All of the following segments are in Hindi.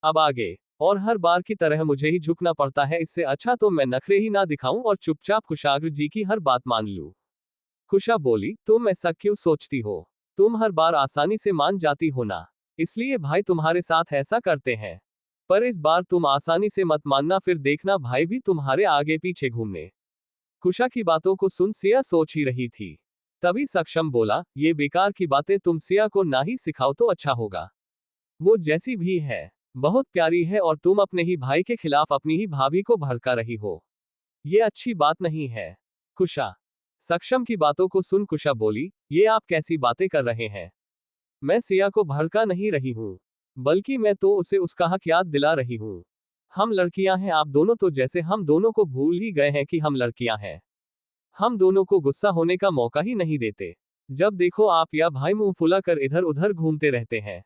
अब आगे और हर बार की तरह मुझे ही झुकना पड़ता है, इससे अच्छा तो मैं नखरे ही ना दिखाऊं और चुपचाप कुशाग्र जी की हर बात मान लूं। कुशा बोली, तुम ऐसा क्यों सोचती हो? तुम हर बार आसानी से मान जाती हो ना, इसलिए भाई तुम्हारे साथ ऐसा करते हैं। पर इस बार तुम आसानी से मत मानना, फिर देखना भाई भी तुम्हारे आगे पीछे घूमने। कुशा की बातों को सुन सिया सोच ही रही थी। तभी सक्षम बोला, ये बेकार की बातें तुम सिया को ना ही सिखाओ तो अच्छा होगा। वो जैसी भी है, बहुत प्यारी है और तुम अपने ही भाई के खिलाफ अपनी ही भाभी को भड़का रही हो। ये अच्छी बात नहीं है। कुशा सक्षम की बातों को सुन कुशा बोली, ये आप कैसी बातें कर रहे हैं? मैं सिया को भड़का नहीं रही हूँ, बल्कि मैं तो उसे उसका हक याद दिला रही हूँ। हम लड़कियां हैं, आप दोनों तो जैसे हम दोनों को भूल ही गए हैं कि हम लड़कियां हैं। हम दोनों को गुस्सा होने का मौका ही नहीं देते। जब देखो आप या भाई मुंह फुलाकर इधर उधर घूमते रहते हैं,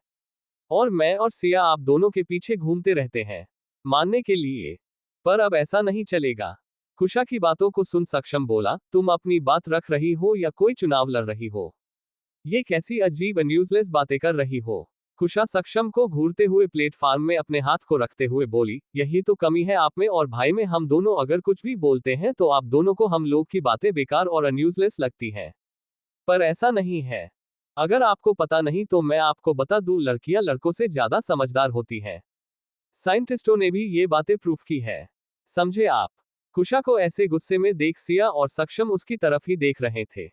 और मैं और सिया आप दोनों के पीछे घूमते रहते हैं मानने के लिए। पर अब ऐसा नहीं चलेगा। कुशा की बातों को सुन सक्षम बोला, तुम अपनी बात रख रही हो या कोई चुनाव लड़ रही हो? ये कैसी अजीब न्यूज़लेस बातें कर रही हो? कुशा सक्षम को घूरते हुए प्लेटफार्म में अपने हाथ को रखते हुए बोली, यही तो कमी है आप में और भाई में, हम दोनों अगर कुछ भी बोलते हैं तो आप दोनों को हम लोग की बातें बेकार और न्यूज़लेस लगती हैं। पर ऐसा नहीं है। अगर आपको पता नहीं तो मैं आपको बता दूं, लड़कियां लड़कों से ज्यादा समझदार होती हैं। साइंटिस्टों ने भी ये बातें प्रूफ की है। समझे आप? कुशा को ऐसे गुस्से में देख सिया और सक्षम उसकी तरफ ही देख रहे थे।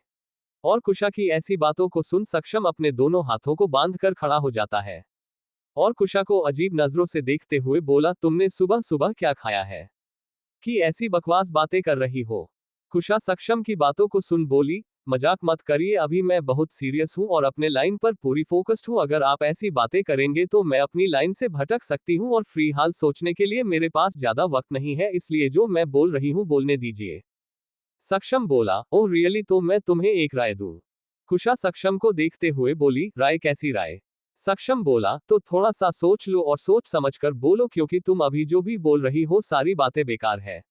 और कुशा की ऐसी बातों को सुन सक्षम अपने दोनों हाथों को बांध कर खड़ा हो जाता है और कुशा को अजीब नजरों से देखते हुए बोला, तुमने सुबह सुबह क्या खाया है कि ऐसी बकवास बातें कर रही हो? कुशा सक्षम की बातों को सुन बोली, मजाक मत करिए, अभी मैं बहुत सीरियस हूं और अपने लाइन पर पूरी फोकस्ड हूं। अगर आप ऐसी बातें करेंगे तो मैं अपनी लाइन से भटक सकती हूं और फ्री हाल सोचने के लिए मेरे पास ज्यादा वक्त नहीं है, इसलिए जो मैं बोल रही हूं बोलने दीजिए। सक्षम बोला, ओह रियली, तो मैं तुम्हें एक राय दूं? कुशा सक्षम को देखते हुए बोली, राय? कैसी राय? सक्षम बोला, तो थोड़ा सा सोच लो और सोच समझकर बोलो, क्योंकि तुम अभी जो भी बोल रही हो सारी बातें बेकार है।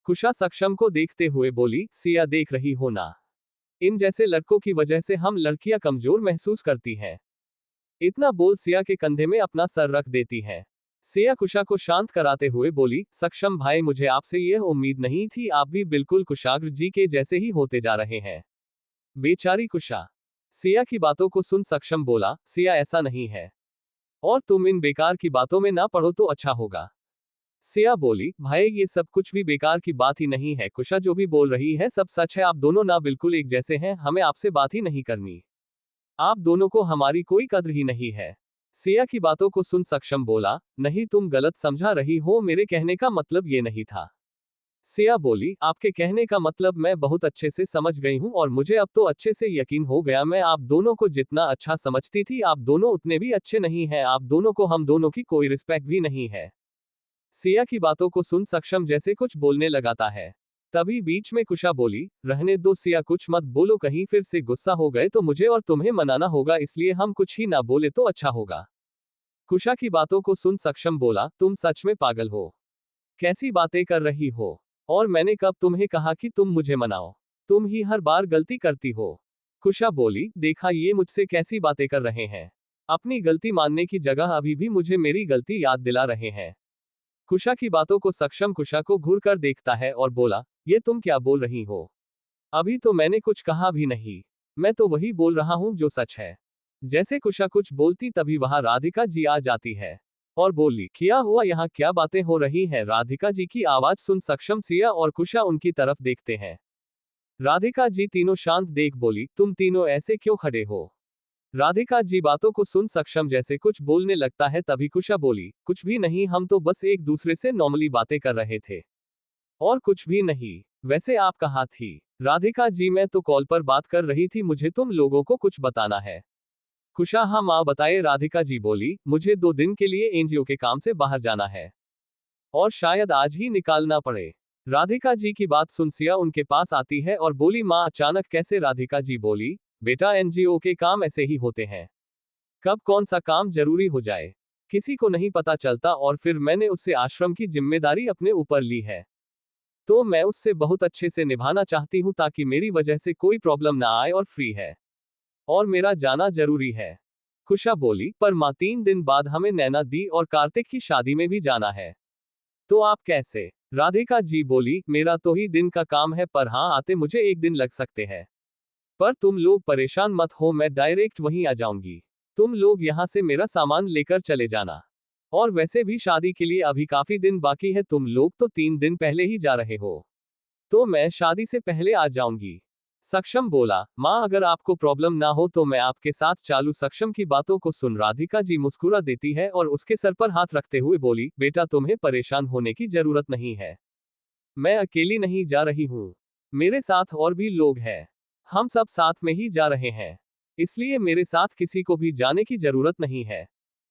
कुशा सक्षम को देखते हुए बोली, सिया देख रही हो ना, इन जैसे लड़कों की वजह से हम लड़कियां कमजोर महसूस करती हैं। इतना बोल सिया के कंधे में अपना सर रख देती है। सिया कुशा को शांत कराते हुए बोली, सक्षम भाई मुझे आपसे यह उम्मीद नहीं थी, आप भी बिल्कुल कुशाग्र जी के जैसे ही होते जा रहे हैं। बेचारी कुशा। सिया की बातों को सुन सक्षम बोला, सिया ऐसा नहीं है, और तुम इन बेकार की बातों में ना पड़ो तो अच्छा होगा। सिया बोली, भाई ये सब कुछ भी बेकार की बात ही नहीं है, कुशा जो भी बोल रही है सब सच है, आप दोनों ना बिल्कुल एक जैसे हैं, हमें आपसे बात ही नहीं करनी। आप दोनों को हमारी कोई कद्र ही नहीं है। सिया की बातों को सुन सक्षम बोला, नहीं तुम गलत समझा रही हो, मेरे कहने का मतलब ये नहीं था। सिया बोली, आपके कहने का मतलब मैं बहुत अच्छे से समझ गई हूं और मुझे अब तो अच्छे से यकीन हो गया, मैं आप दोनों को जितना अच्छा समझती थी आप दोनों उतने भी अच्छे नहीं हैं, आप दोनों को हम दोनों की कोई रिस्पेक्ट भी नहीं है। सिया की बातों को सुन सक्षम जैसे कुछ बोलने लगाता है। तभी बीच में कुशा बोली, रहने दो सिया, कुछ मत बोलो, कहीं फिर से गुस्सा हो गए तो मुझे और तुम्हें मनाना होगा, इसलिए हम कुछ ही ना बोले तो अच्छा होगा। कुशा की बातों को सुन सक्षम बोला, तुम सच में पागल हो? कैसी बातें कर रही हो? और मैंने कब तुम्हें कहा कि तुम मुझे मनाओ? तुम ही हर बार गलती करती हो। कुशा बोली, देखा ये मुझसे कैसी बातें कर रहे हैं, अपनी गलती मानने की जगह अभी भी मुझे मेरी गलती याद दिला रहे हैं। कुशा की बातों को सक्षम कुशा को घूर कर देखता है और बोला, ये तुम क्या बोल रही हो? अभी तो मैंने कुछ कहा भी नहीं, मैं तो वही बोल रहा हूं जो सच है। जैसे कुशा कुछ बोलती तभी वहां राधिका जी आ जाती है और बोली, क्या हुआ, यहाँ क्या बातें हो रही हैं? राधिका जी की आवाज सुन सक्षम, सिया और कुशा उनकी तरफ देखते हैं। राधिका जी तीनों शांत देख बोली, तुम तीनों ऐसे क्यों खड़े हो? राधिका जी बातों को सुन सक्षम जैसे कुछ बोलने लगता है, तभी कुशा बोली, कुछ भी नहीं, हम तो बस एक दूसरे से नॉर्मली बातें कर रहे थे, और कुछ भी नहीं। वैसे आप कहाँ थी? राधिका जी, मैं तो कॉल पर बात कर रही थी, मुझे तुम लोगों को कुछ बताना है। कुशा, हाँ माँ बताए, राधिका जी बोली, मुझे 2 दिन के लिए एनजीओ के काम से बाहर जाना है, और शायद आज ही निकालना पड़े। राधिका जी की बात सुन सिया उनके पास आती है और बोली, माँ अचानक कैसे? राधिका जी बोली, बेटा एनजीओ के काम ऐसे ही होते हैं, कब कौन सा काम जरूरी हो जाए किसी को नहीं पता चलता, और फिर मैंने उससे आश्रम की जिम्मेदारी अपने ऊपर ली है, तो मैं उससे बहुत अच्छे से निभाना चाहती हूँ ताकि मेरी वजह से कोई प्रॉब्लम ना आए, और फ्री है और मेरा जाना जरूरी है। कुशा बोली, पर माँ 3 दिन बाद हमें नैना दी और कार्तिक की शादी में भी जाना है। तो आप कैसे? राधिका जी बोली, मेरा तो ही दिन का काम है, पर हाँ आते मुझे 1 दिन लग सकते हैं। पर तुम लोग परेशान मत हो, मैं डायरेक्ट वहीं आ जाऊंगी। तुम लोग यहाँ से मेरा सामान लेकर चले जाना। और वैसे भी शादी के लिए अभी काफी दिन बाकी है, तुम लोग तो 3 दिन पहले ही जा रहे हो। तो मैं शादी से पहले आ जाऊंगी। सक्षम बोला, माँ अगर आपको प्रॉब्लम ना हो तो मैं आपके साथ चालू। सक्षम की बातों को सुन राधिका जी मुस्कुरा देती है और उसके सर पर हाथ रखते हुए बोली, बेटा तुम्हें परेशान होने की जरूरत नहीं है। मैं अकेली नहीं जा रही हूँ। मेरे साथ और भी लोग हैं। हम सब साथ में ही जा रहे हैं। इसलिए मेरे साथ किसी को भी जाने की जरूरत नहीं है।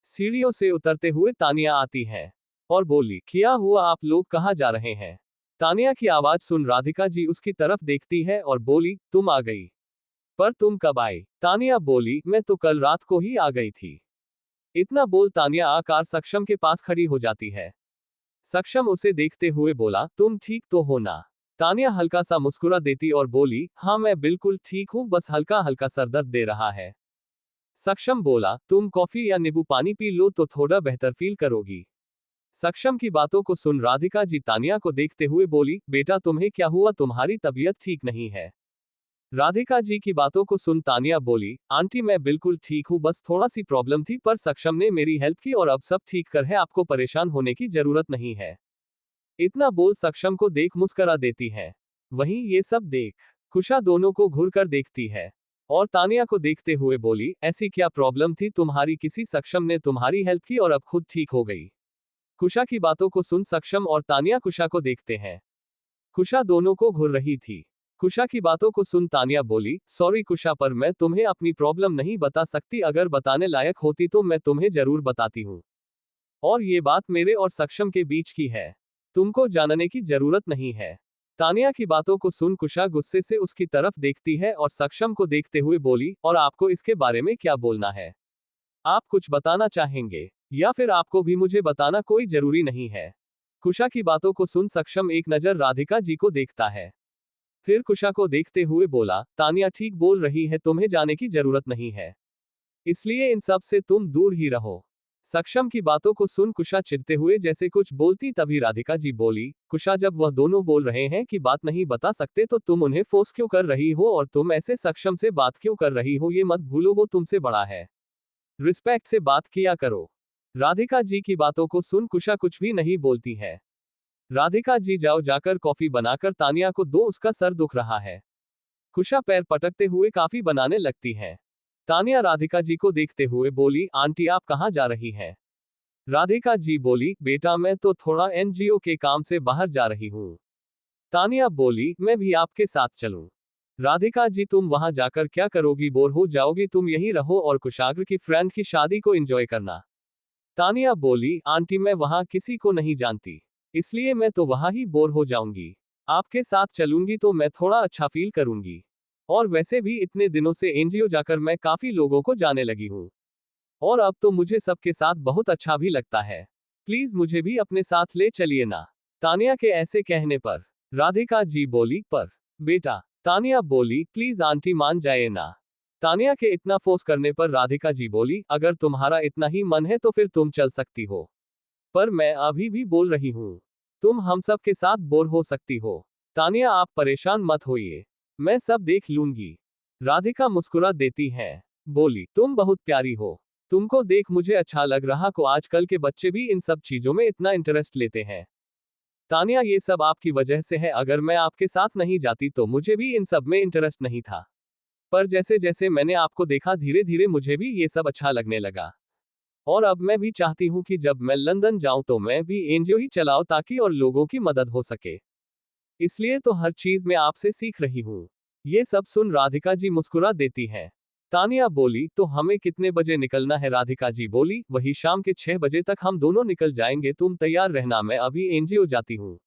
सीढ़ियों से उतरते हुए तानिया आती है और बोली, क्या हुआ, आप लोग कहाँ जा रहे हैं? तानिया की आवाज सुन राधिका जी उसकी तरफ देखती है और बोली, तुम आ गई। पर तुम कब आई? तानिया बोली, मैं तो कल रात को ही आ गई थी। इतना बोल तानिया आकर सक्षम के पास खड़ी हो जाती है। सक्षम उसे देखते हुए बोला, तुम ठीक तो हो ना? तानिया हल्का सा मुस्कुरा देती और बोली, हाँ मैं बिल्कुल ठीक हूँ, बस हल्का हल्का सरदर्द दे रहा है। सक्षम बोला, तुम कॉफी या नींबू पानी पी लो तो थोड़ा बेहतर फील करोगी। सक्षम की बातों को सुन राधिका जी तानिया को देखते हुए बोली, बेटा तुम्हें क्या हुआ, तुम्हारी तबीयत ठीक नहीं है? राधिका जी की बातों को सुन तानिया बोली, आंटी मैं बिल्कुल ठीक हूँ, बस थोड़ा सी प्रॉब्लम थी, पर सक्षम ने मेरी हेल्प की और अब सब ठीक कर है, आपको परेशान होने की जरूरत नहीं है। इतना बोल सक्षम को देख मुस्करा देती है। वहीं ये सब देख कुशा दोनों को घूर कर देखती है और तानिया को देखते हुए बोली, ऐसी क्या प्रॉब्लम थी तुम्हारी, किसी सक्षम ने तुम्हारी हेल्प की और अब खुद ठीक हो गई? कुशा की बातों को सुन सक्षम और तानिया कुशा को देखते हैं। कुशा दोनों को घूर रही थी। कुशा की बातों को सुन तानिया बोली, सॉरी कुशा, पर मैं तुम्हें अपनी प्रॉब्लम नहीं बता सकती, अगर बताने लायक होती तो मैं तुम्हें जरूर बताती हूँ। और ये बात मेरे और सक्षम के बीच की है, तुमको जानने की जरूरत नहीं है। तानिया की बातों को सुन कुशा गुस्से से उसकी तरफ देखती है और सक्षम को देखते हुए बोली, और आपको इसके बारे में क्या बोलना है? आप कुछ बताना चाहेंगे या फिर आपको भी मुझे बताना कोई जरूरी नहीं है? कुशा की बातों को सुन सक्षम एक नजर राधिका जी को देखता है, फिर कुशा को देखते हुए बोला, तानिया ठीक बोल रही है, तुम्हें जाने की जरूरत नहीं है, इसलिए इन सब से तुम दूर ही रहो। सक्षम की बातों को सुन कुशा चिढ़ते हुए जैसे कुछ बोलती, तभी राधिका जी बोली, कुशा जब वह दोनों बोल रहे हैं कि बात नहीं बता सकते तो तुम उन्हें फोर्स क्यों कर रही हो, और तुम ऐसे सक्षम से बात क्यों कर रही हो? ये मत भूलो वो तुमसे बड़ा है, रिस्पेक्ट से बात किया करो। राधिका जी की बातों को सुन कुशा कुछ भी नहीं बोलती है। राधिका जी जाओ जाकर कॉफी बनाकर तानिया को दो, उसका सर दुख रहा है। कुशा पैर पटकते हुए काफी बनाने लगती है। तानिया राधिका जी को देखते हुए बोली, आंटी आप कहाँ जा रही हैं? राधिका जी बोली, बेटा मैं तो थोड़ा एनजीओ के काम से बाहर जा रही हूँ। तानिया बोली, मैं भी आपके साथ चलूं? राधिका जी तुम वहां जाकर क्या करोगी, बोर हो जाओगी, तुम यहीं रहो और कुशाग्र की फ्रेंड की शादी को एंजॉय करना। तानिया बोली, आंटी मैं वहां किसी को नहीं जानती, इसलिए मैं तो वहां ही बोर हो जाऊंगी। आपके साथ चलूंगी तो मैं थोड़ा अच्छा फील करूंगी। और वैसे भी इतने दिनों से एनजीओ जाकर मैं काफी लोगों को जाने लगी हूँ, और अब तो मुझे सबके साथ बहुत अच्छा भी लगता है। प्लीज मुझे भी अपने साथ ले चलिए ना। तानिया के ऐसे कहने पर राधिका जी बोली, पर बेटा। तानिया बोली, प्लीज आंटी मान जाए ना। तानिया के इतना फोर्स करने पर राधिका जी बोली, अगर तुम्हारा इतना ही मन है तो फिर तुम चल सकती हो, पर मैं अभी भी बोल रही हूँ, तुम हम सब के साथ बोर हो सकती हो। तानिया आप परेशान मत होइए, मैं सब देख लूंगी। राधिका मुस्कुरा देती है, बोली, तुम बहुत प्यारी हो, तुमको देख मुझे अच्छा लग रहा को आजकल के बच्चे भी इन सब चीजों में इतना इंटरेस्ट लेते हैं। तानिया ये सब आपकी वजह से है, अगर मैं आपके साथ नहीं जाती तो मुझे भी इन सब में इंटरेस्ट नहीं था, पर जैसे जैसे मैंने आपको देखा धीरे धीरे मुझे भी ये सब अच्छा लगने लगा। और अब मैं भी चाहती हूँ कि जब मैं लंदन जाऊं तो मैं भी एनजीओ ही चलाऊं, ताकि और लोगों की मदद हो सके। इसलिए तो हर चीज मैं आपसे सीख रही हूँ। ये सब सुन राधिका जी मुस्कुरा देती है। तानिया बोली, तो हमें कितने बजे निकलना है? राधिका जी बोली, वही शाम के 6 बजे तक हम दोनों निकल जाएंगे, तुम तैयार रहना, मैं अभी एनजीओ जाती हूँ।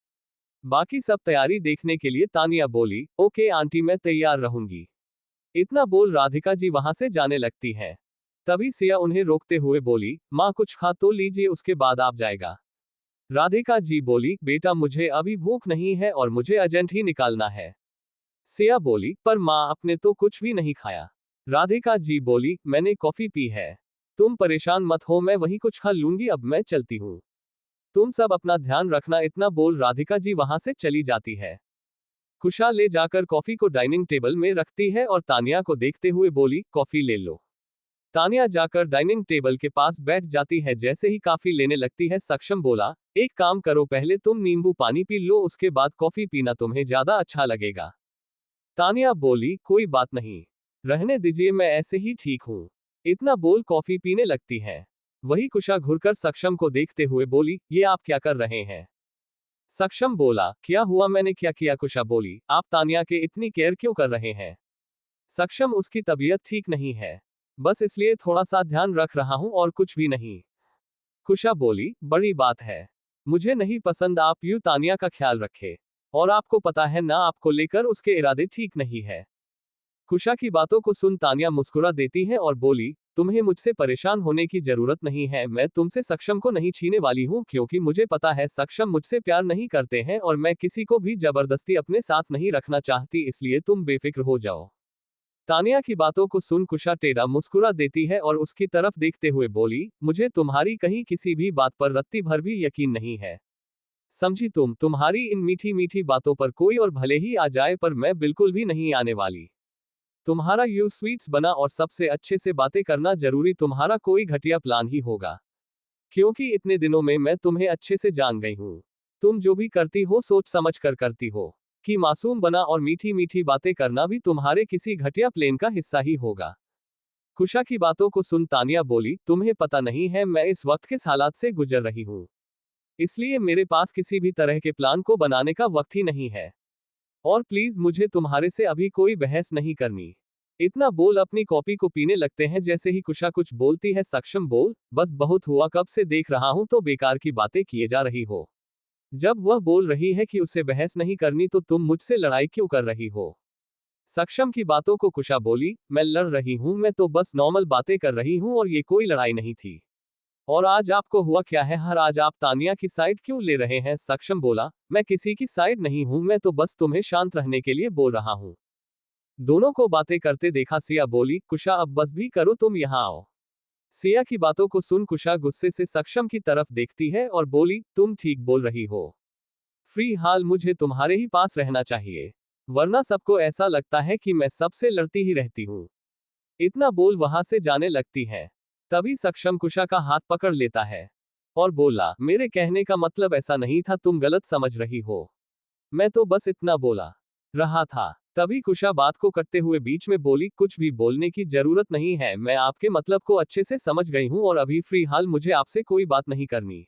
बाकी सब तैयारी देखने के लिए तानिया बोली, ओके आंटी मैं तैयार रहूंगी। इतना बोल राधिका जी वहां से जाने लगती है। तभी सिया उन्हें रोकते हुए बोली, माँ कुछ खा तो लीजिए, उसके बाद आप जाएगा। राधिका जी बोली, बेटा मुझे अभी भूख नहीं है और मुझे अर्जेंट ही निकालना है। सिया बोली, पर माँ आपने तो कुछ भी नहीं खाया। राधिका जी बोली, मैंने कॉफी पी है। तुम परेशान मत हो, मैं वहीं कुछ खा लूंगी, अब मैं चलती हूँ। तुम सब अपना ध्यान रखना, इतना बोल राधिका जी वहां से चली जाती है। कुशा ले जाकर कॉफी को डाइनिंग टेबल में रखती है और तानिया को देखते हुए बोली, कॉफी ले लो। तानिया जाकर डाइनिंग टेबल के पास बैठ जाती है। जैसे ही कॉफी लेने लगती है, सक्षम बोला, एक काम करो, पहले तुम नींबू पानी पी लो, उसके बाद कॉफी पीना, तुम्हें ज्यादा अच्छा लगेगा। तानिया बोली, कोई बात नहीं, रहने दीजिए, मैं ऐसे ही ठीक हूँ। इतना बोल कॉफी पीने लगती है। वही कुशा घुरकर सक्षम को देखते हुए बोली, ये आप क्या कर रहे हैं? सक्षम बोला, क्या हुआ, मैंने क्या किया? कुशा बोली, आप तानिया के इतनी केयर क्यों कर रहे हैं? सक्षम, उसकी तबीयत ठीक नहीं है, बस इसलिए थोड़ा सा ध्यान रख रहा हूं और कुछ भी नहीं। कुशा बोली, बड़ी बात है, मुझे नहीं पसंद आप यूं तानिया का ख्याल रखे, और आपको पता है ना, आपको लेकर उसके इरादे ठीक नहीं है। कुशा की बातों को सुन तानिया मुस्कुरा देती है और बोली, तुम्हें मुझसे परेशान होने की जरूरत नहीं है, मैं तुमसे सक्षम को नहीं छीनने वाली हूँ, क्योंकि मुझे पता है सक्षम मुझसे प्यार नहीं करते हैं और मैं किसी को भी जबरदस्ती अपने साथ नहीं रखना चाहती, इसलिए तुम बेफिक्र हो जाओ। तानिया की बातों को सुन कुशा टेढ़ा मुस्कुरा देती है और उसकी तरफ देखते हुए बोली, मुझे तुम्हारी कहीं किसी भी बात पर रत्ती भर भी यकीन नहीं है, समझी तुम? तुम्हारी इन मीठी मीठी बातों पर कोई और भले ही आ जाए, पर मैं बिल्कुल भी नहीं आने वाली। तुम्हारा यू स्वीट्स बना और सबसे अच्छे से बातें करना जरूरी तुम्हारा कोई घटिया प्लान ही होगा, क्योंकि इतने दिनों में मैं तुम्हें अच्छे से जान गई हूँ। तुम जो भी करती हो सोच समझ कर करती हो, कि मासूम बना और मीठी मीठी बातें करना भी तुम्हारे किसी घटिया प्लान का हिस्सा ही होगा। कुशा की बातों को सुन तानिया बोली, तुम्हें पता नहीं है, मैं इस वक्त किस हालात से गुजर रही हूँ, इसलिए मेरे पास किसी भी तरह के प्लान को बनाने का वक्त ही नहीं है, और प्लीज मुझे तुम्हारे से अभी कोई बहस नहीं करनी। इतना बोल अपनी कॉफी को पीने लगते हैं। जैसे ही कुशा कुछ बोलती है, सक्षम बोल, बस बहुत हुआ, कब से देख रहा हूं तो बेकार की बातें किए जा रही हो। जब वह बोल रही है कि उसे बहस नहीं करनी, तो तुम मुझसे लड़ाई क्यों कर रही हो? सक्षम की बातों को कुशा बोली, मैं लड़ रही हूं? मैं तो बस नॉर्मल बातें कर रही हूं और ये कोई लड़ाई नहीं थी। और आज आपको हुआ क्या है? हर आज आप तानिया की साइड क्यों ले रहे हैं? सक्षम बोला, मैं किसी की साइड नहीं हूं, मैं तो बस तुम्हें शांत रहने के लिए बोल रहा हूं। दोनों को बातें करते देखा, सिया बोली, कुशा अब बस भी करो, तुम यहाँ आओ। सिया की बातों को सुन कुशा गुस्से से सक्षम की तरफ देखती है और बोली, तुम ठीक बोल रही हो, फ्री हाल मुझे तुम्हारे ही पास रहना चाहिए, वरना सबको ऐसा लगता है कि मैं सबसे लड़ती ही रहती हूँ। इतना बोल वहां से जाने लगती है। तभी सक्षम कुशा का हाथ पकड़ लेता है और बोला, मेरे कहने का मतलब ऐसा नहीं था, तुम गलत समझ रही हो, मैं तो बस इतना बोला रहा था। तभी कुशा बात को करते हुए बीच में बोली, कुछ भी बोलने की जरूरत नहीं है, मैं आपके मतलब को अच्छे से समझ गई हूं और अभी फ्री हाल मुझे आपसे कोई बात नहीं करनी,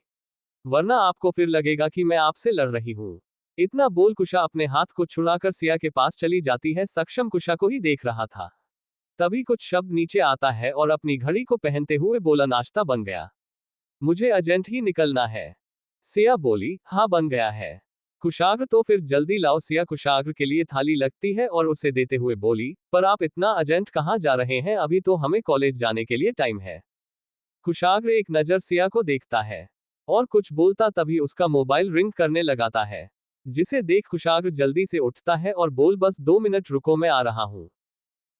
वरना आपको फिर लगेगा कि मैं आपसे लड़ रही हूं। इतना बोल कुशा अपने हाथ को छुड़ाकर सिया के पास चली जाती है। सक्षम कुशा को ही देख रहा था। तभी कुछ शब्द नीचे आता है और अपनी घड़ी को पहनते हुए बोला, नाश्ता बन गया, मुझे अर्जेंट ही निकलना है। सिया बोली, हाँ बन गया है। कुशाग्र, तो फिर जल्दी लाओ। सिया कुशाग्र के लिए थाली लगती है और उसे देते हुए बोली, पर आप इतना अर्जेंट कहाँ जा रहे हैं? अभी तो हमें कॉलेज जाने के लिए टाइम है। कुशाग्र एक नजर सिया को देखता है और कुछ बोलता, तभी उसका मोबाइल रिंग करने लगाता है, जिसे देख कुशाग्र जल्दी से उठता है और बोल, बस 2 मिनट रुको, मैं आ रहा हूँ,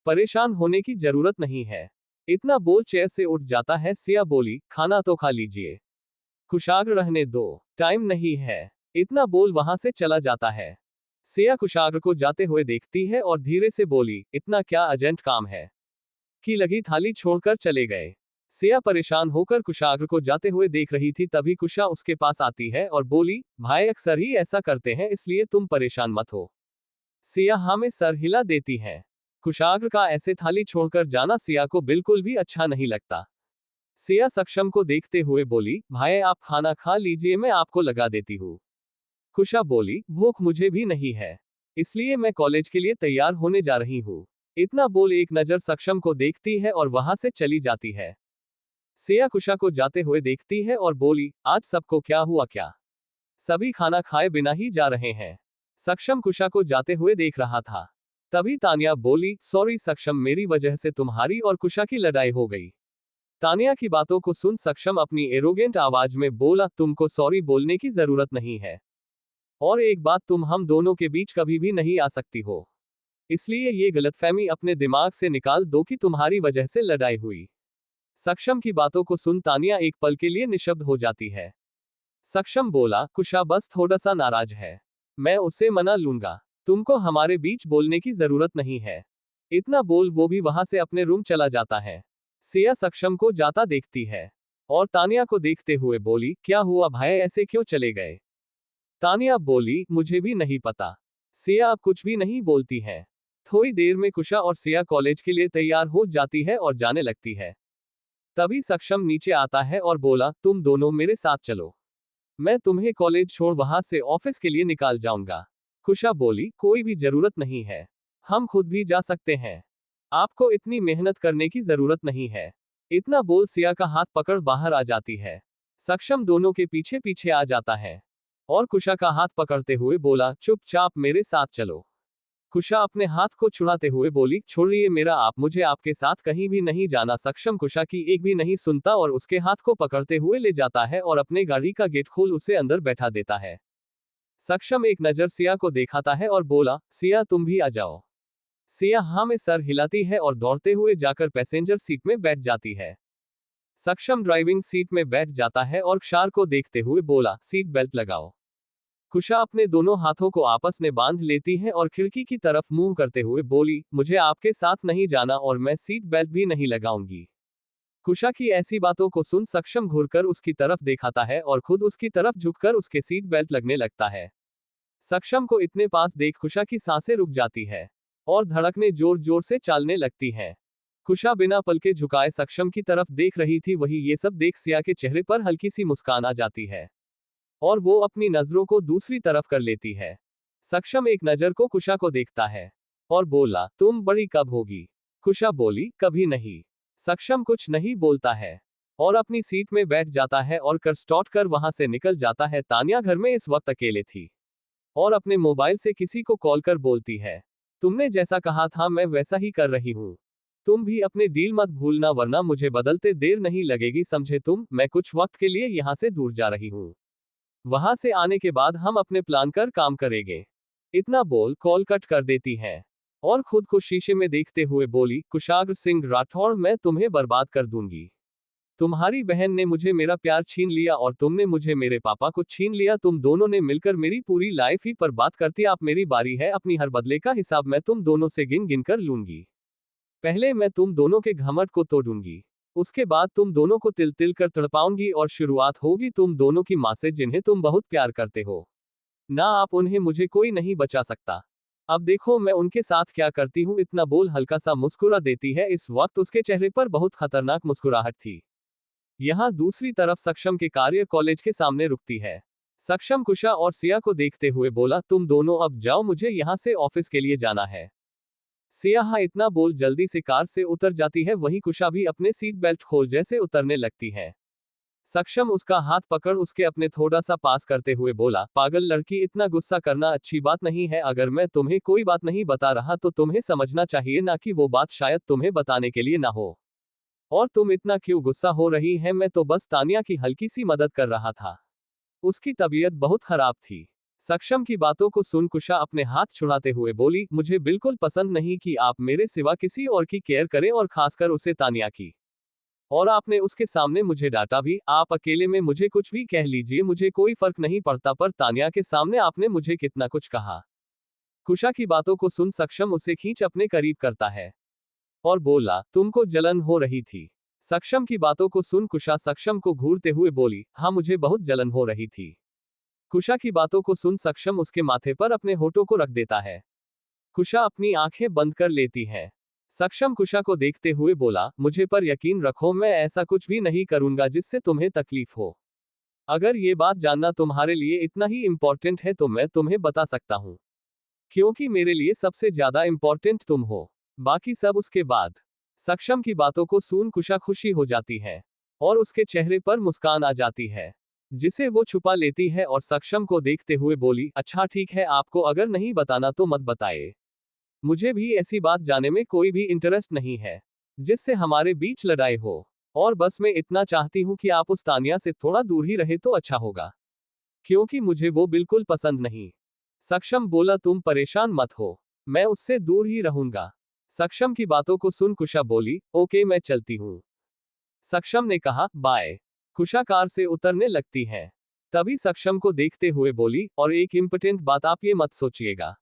परेशान होने की जरूरत नहीं है। इतना बोल चेयर से उठ जाता है। सिया बोली, खाना तो खा लीजिए। कुशाग्र, रहने दो, टाइम नहीं है। इतना बोल वहां से चला जाता है। सिया कुशाग्र को जाते हुए देखती है और धीरे से बोली, इतना क्या अर्जेंट काम है कि लगी थाली छोड़कर चले गए? सिया परेशान होकर कुशाग्र को जाते हुए देख रही थी। तभी कुशा उसके पास आती है और बोली, भाई अक्सर ही ऐसा करते हैं, इसलिए तुम परेशान मत हो। सिया हाँ में सर हिला देती है। कुशाग्र का ऐसे थाली छोड़कर जाना सिया को बिल्कुल भी अच्छा नहीं लगता। सिया सक्षम को देखते हुए बोली, भाई आप खाना खा लीजिए, मैं आपको लगा देती हूँ। कुशा बोली, भूख मुझे भी नहीं है, इसलिए मैं कॉलेज के लिए तैयार होने जा रही हूँ। इतना बोल एक नजर सक्षम को देखती है और वहां से चली जाती है। सिया कुशा को जाते हुए देखती है और बोली, आज सबको क्या हुआ क्या? सभी खाना खाए बिना ही जा रहे हैं। सक्षम कुशा को जाते हुए देख रहा था। तभी तानिया बोली, सॉरी सक्षम, मेरी वजह से तुम्हारी और कुशा की लड़ाई हो गई। तानिया की बातों को सुन सक्षम अपनी एरोगेंट आवाज में बोला, तुमको सॉरी बोलने की जरूरत नहीं है, और एक बात, तुम हम दोनों के बीच कभी भी नहीं आ सकती हो, इसलिए ये गलतफहमी अपने दिमाग से निकाल दो कि तुम्हारी वजह से लड़ाई हुई। सक्षम की बातों को सुन तानिया एक पल के लिए निशब्द हो जाती है। सक्षम बोला, कुशा बस थोड़ा सा नाराज है। मैं उसे मना लूंगा। तुमको हमारे बीच बोलने की जरूरत नहीं है। इतना बोल वो भी वहां से अपने रूम चला जाता है। सिया सक्षम को जाता देखती है और तानिया को देखते हुए बोली, क्या हुआ भाई, ऐसे क्यों चले गए? तानिया बोली, मुझे भी नहीं पता। सिया अब कुछ भी नहीं बोलती है। थोड़ी देर में कुशा और सिया कॉलेज के लिए तैयार हो जाती है और जाने लगती है। तभी सक्षम नीचे आता है और बोला, तुम दोनों मेरे साथ चलो। मैं तुम्हें कॉलेज छोड़ वहां से ऑफिस के लिए निकाल जाऊंगा। कुशा बोली, कोई भी जरूरत नहीं है। हम खुद भी जा सकते हैं। आपको इतनी मेहनत करने की जरूरत नहीं है। इतना बोल सिया का हाथ पकड़ बाहर आ जाती है। सक्षम दोनों के पीछे पीछे आ जाता है और कुशा का हाथ पकड़ते हुए बोला, चुपचाप मेरे साथ चलो। कुशा अपने हाथ को छुड़ाते हुए बोली, छोड़िए मेरा, आप मुझे आपके साथ कहीं भी नहीं जाना। सक्षम कुशा की एक भी नहीं सुनता और उसके हाथ को पकड़ते हुए ले जाता है और अपने गाड़ी का गेट खोल उसे अंदर बैठा देता है। सक्षम एक नजर सिया को दिखाता है और बोला, सिया तुम भी आ जाओ। सिया हाँ में सर हिलाती है और दौड़ते हुए जाकर पैसेंजर सीट में बैठ जाती है। सक्षम ड्राइविंग सीट में बैठ जाता है और क्षार को देखते हुए बोला, सीट बेल्ट लगाओ। कुशा अपने दोनों हाथों को आपस में बांध लेती है और खिड़की की तरफ मुंह करते हुए बोली, मुझे आपके साथ नहीं जाना और मैं सीट बेल्ट भी नहीं लगाऊंगी। कुशा की ऐसी बातों को सुन सक्षम घूरकर उसकी तरफ दिखाता है और खुद उसकी तरफ झुककर उसके सीट बेल्ट लगने लगता है। सक्षम को इतने पास देख कुशा की सांसें रुक जाती है और धड़कने जोर जोर से चालने लगती हैं। कुशा बिना पलके झुकाए सक्षम की तरफ देख रही थी। वही ये सब देख सिया के चेहरे पर हल्की सी मुस्कान आ जाती है और वो अपनी नजरों को दूसरी तरफ कर लेती है। सक्षम एक नजर को कुशा को देखता है और बोला, तुम बड़ी कब होगी? कुशा बोली, कभी नहीं। सक्षम कुछ नहीं बोलता है और अपनी सीट में बैठ जाता है और कर स्टार्ट कर वहां से निकल जाता है। तानिया घर में इस वक्त अकेले थी और अपने मोबाइल से किसी को कॉल कर बोलती है, तुमने जैसा कहा था मैं वैसा ही कर रही हूँ। तुम भी अपने डील मत भूलना वरना मुझे बदलते देर नहीं लगेगी, समझे तुम? मैं कुछ वक्त के लिए यहाँ से दूर जा रही हूँ। वहां से आने के बाद हम अपने प्लान कर काम करेंगे। इतना बोल कॉल कट कर देती है और खुद को शीशे में देखते हुए बोली, कुशाग्र सिंह राठौड़, मैं तुम्हें बर्बाद कर दूंगी। तुम्हारी बहन ने मुझे मेरा प्यार छीन लिया और तुमने मुझे मेरे पापा को छीन लिया। तुम दोनों ने मिलकर मेरी पूरी लाइफ ही बर्बाद करती। अब मेरी बारी है, अपनी हर बदले का हिसाब मैं तुम दोनों से गिन गिन कर लूंगी। पहले मैं तुम दोनों के घमंड को तोड़ूंगी, उसके बाद तुम दोनों को तिल तिल कर तड़पाऊंगी और शुरुआत होगी तुम दोनों की मां से, जिन्हें तुम बहुत प्यार करते हो ना। आप उन्हें, मुझे कोई नहीं बचा सकता। अब देखो मैं उनके साथ क्या करती हूँ। इतना बोल हल्का सा मुस्कुरा देती है। इस वक्त उसके चेहरे पर बहुत खतरनाक मुस्कुराहट थी। यहाँ दूसरी तरफ सक्षम के कार्य कॉलेज के सामने रुकती है। सक्षम कुशा और सिया को देखते हुए बोला, तुम दोनों अब जाओ, मुझे यहाँ से ऑफिस के लिए जाना है। सिया हाँ इतना बोल जल्दी से कार से उतर जाती है। वहीं कुशा भी अपने सीट बेल्ट खोल जैसे उतरने लगती है। सक्षम उसका हाथ पकड़ उसके अपने थोड़ा सा पास करते हुए बोला, पागल लड़की, इतना गुस्सा करना अच्छी बात नहीं है। अगर मैं तुम्हें कोई बात नहीं बता रहा तो तुम्हें समझना चाहिए ना कि वो बात शायद तुम्हें बताने के लिए ना हो। और तुम इतना क्यों गुस्सा हो रही है? मैं तो बस तानिया की हल्की सी मदद कर रहा था, उसकी तबीयत बहुत खराब थी। सक्षम की बातों को सुन कुशा अपने हाथ छुड़ाते हुए बोली, मुझे बिल्कुल पसंद नहीं कि आप मेरे सिवा किसी और की केयर करें और खासकर उसे तानिया की। और आपने उसके सामने मुझे डांटा भी। आप अकेले में मुझे कुछ भी कह लीजिए, मुझे कोई फर्क नहीं पड़ता, पर तानिया के सामने आपने मुझे कितना कुछ कहा। कुशा की बातों को सुन सक्षम उसे खींच अपने करीब करता है और बोला, तुमको जलन हो रही थी? सक्षम की बातों को सुन कुशा सक्षम को घूरते हुए बोली, हाँ मुझे बहुत जलन हो रही थी। कुशा की बातों को सुन सक्षम उसके माथे पर अपने होठों को रख देता है। कुशा अपनी आंखें बंद कर लेती है। सक्षम कुशा को देखते हुए बोला, मुझे पर यकीन रखो, मैं ऐसा कुछ भी नहीं करूंगा जिससे तुम्हें तकलीफ हो। अगर ये बात जानना तुम्हारे लिए इतना ही इम्पोर्टेंट है तो मैं तुम्हें बता सकता हूँ, क्योंकि मेरे लिए सबसे ज्यादा इम्पोर्टेंट तुम हो, बाकी सब उसके बाद। सक्षम की बातों को सुन कुशा खुशी हो जाती है और उसके चेहरे पर मुस्कान आ जाती है, जिसे वो छुपा लेती है और सक्षम को देखते हुए बोली, अच्छा ठीक है, आपको अगर नहीं बताना तो मत बताए। मुझे भी ऐसी बात जाने में कोई भी इंटरेस्ट नहीं है जिससे हमारे बीच लड़ाई हो, और बस मैं इतना चाहती हूँ कि आप उस तानिया से थोड़ा दूर ही रहे तो अच्छा होगा, क्योंकि मुझे वो बिल्कुल पसंद नहीं। सक्षम बोला, तुम परेशान मत हो, मैं उससे दूर ही रहूंगा। सक्षम की बातों को सुन कुशा बोली, ओके मैं चलती हूँ। सक्षम ने कहा, बाय। कुशा कार से उतरने लगती है। तभी सक्षम को देखते हुए बोली, और एक इम्पोर्टेंट बात आप ये मत सोचिएगा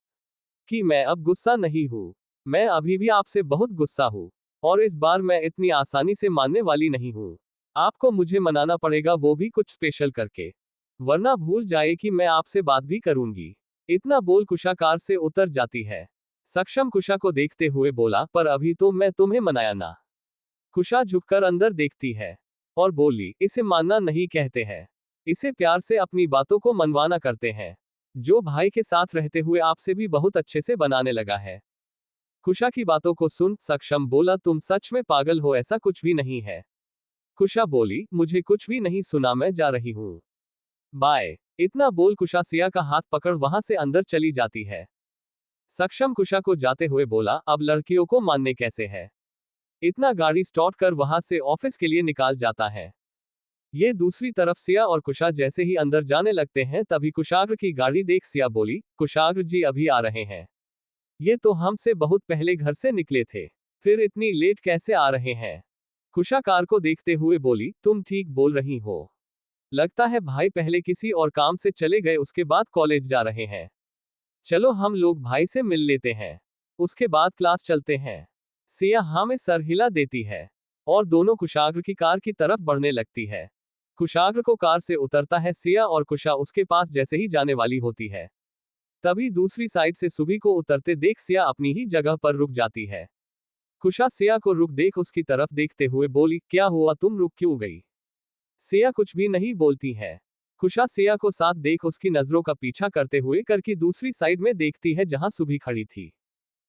कि मैं अब गुस्सा नहीं हूं। मैं अभी भी आपसे बहुत गुस्सा हूं। और इस बार मैं इतनी आसानी से मानने वाली नहीं हूं। आपको मुझे मनाना पड़ेगा, वो भी कुछ स्पेशल करके। वरना भूल जाए कि मैं आपसे बात भी करूंगी। इतना बोल कुशा कार से उतर जाती है। सक्षम कुशा को देखते हुए बोला, पर अभी तो मैं तुम्हें मनाया ना। कुशा झुककर अंदर देखती है और बोली, इसे मानना नहीं कहते हैं, इसे प्यार से अपनी बातों को मनवाना करते हैं, जो भाई के साथ रहते हुए आपसे भी बहुत अच्छे से बनाने लगा है। कुशा की बातों को सुन सक्षम बोला, तुम सच में पागल हो, ऐसा कुछ भी नहीं है। कुशा बोली, मुझे कुछ भी नहीं सुना, मैं जा रही हूँ, बाय। इतना बोल कुशा सिया का हाथ पकड़ वहां से अंदर चली जाती है। सक्षम कुशा को जाते हुए बोला, अब लड़कियों को मानने कैसे है। इतना गाड़ी स्टार्ट कर वहां से ऑफिस के लिए निकाल जाता है। ये दूसरी तरफ सिया और कुशा जैसे ही अंदर जाने लगते हैं तभी कुशाग्र की गाड़ी देख सिया बोली, कुशाग्र जी अभी आ रहे हैं। ये तो हमसे बहुत पहले घर से निकले थे, फिर इतनी लेट कैसे आ रहे हैं। कुशा कार को देखते हुए बोली, तुम ठीक बोल रही हो, लगता है भाई पहले किसी और काम से चले गए, उसके बाद कॉलेज जा रहे हैं। चलो हम लोग भाई से मिल लेते हैं, उसके बाद क्लास चलते हैं। सिया हाँ में सर हिला देती है और दोनों कुशाग्र की कार की तरफ बढ़ने लगती है। कुशाग्र को कार से उतरता है सिया और कुशा उसके पास जैसे ही जाने वाली होती है तभी दूसरी साइड से सुबी को उतरते देख सिया अपनी ही जगह पर रुक जाती है। कुशा सिया को रुक देख उसकी तरफ देखते हुए बोली, क्या हुआ, तुम रुक क्यों गई। सिया कुछ भी नहीं बोलती है। कुशा सिया को साथ देख उसकी नजरों का पीछा करते हुए कर की दूसरी साइड में देखती है जहां सुबी खड़ी थी,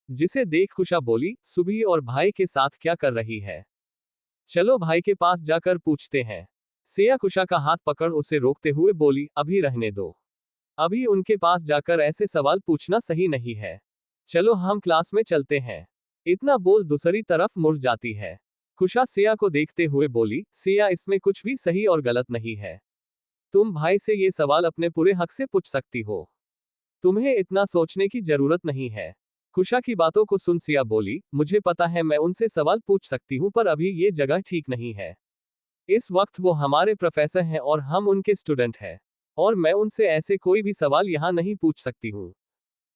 जिसे देख कुशा बोली, सुबी और भाई के साथ क्या कर रही है, चलो भाई के पास जाकर पूछते हैं। सिया कुशा का हाथ पकड़ उसे रोकते हुए बोली, अभी रहने दो, अभी उनके पास जाकर ऐसे सवाल पूछना सही नहीं है, चलो हम क्लास में चलते हैं। इतना बोल दूसरी तरफ मुड़ जाती है। कुशा सिया को देखते हुए बोली, सिया इसमें कुछ भी सही और गलत नहीं है, तुम भाई से ये सवाल अपने पूरे हक से पूछ सकती हो, तुम्हें इतना सोचने की जरूरत नहीं है। कुशा की बातों को सुन सिया बोली, मुझे पता है मैं उनसे सवाल पूछ सकती हूँ, पर अभी ये जगह ठीक नहीं है। इस वक्त वो हमारे प्रोफेसर हैं और हम उनके स्टूडेंट हैं, और मैं उनसे ऐसे कोई भी सवाल यहाँ नहीं पूछ सकती हूँ,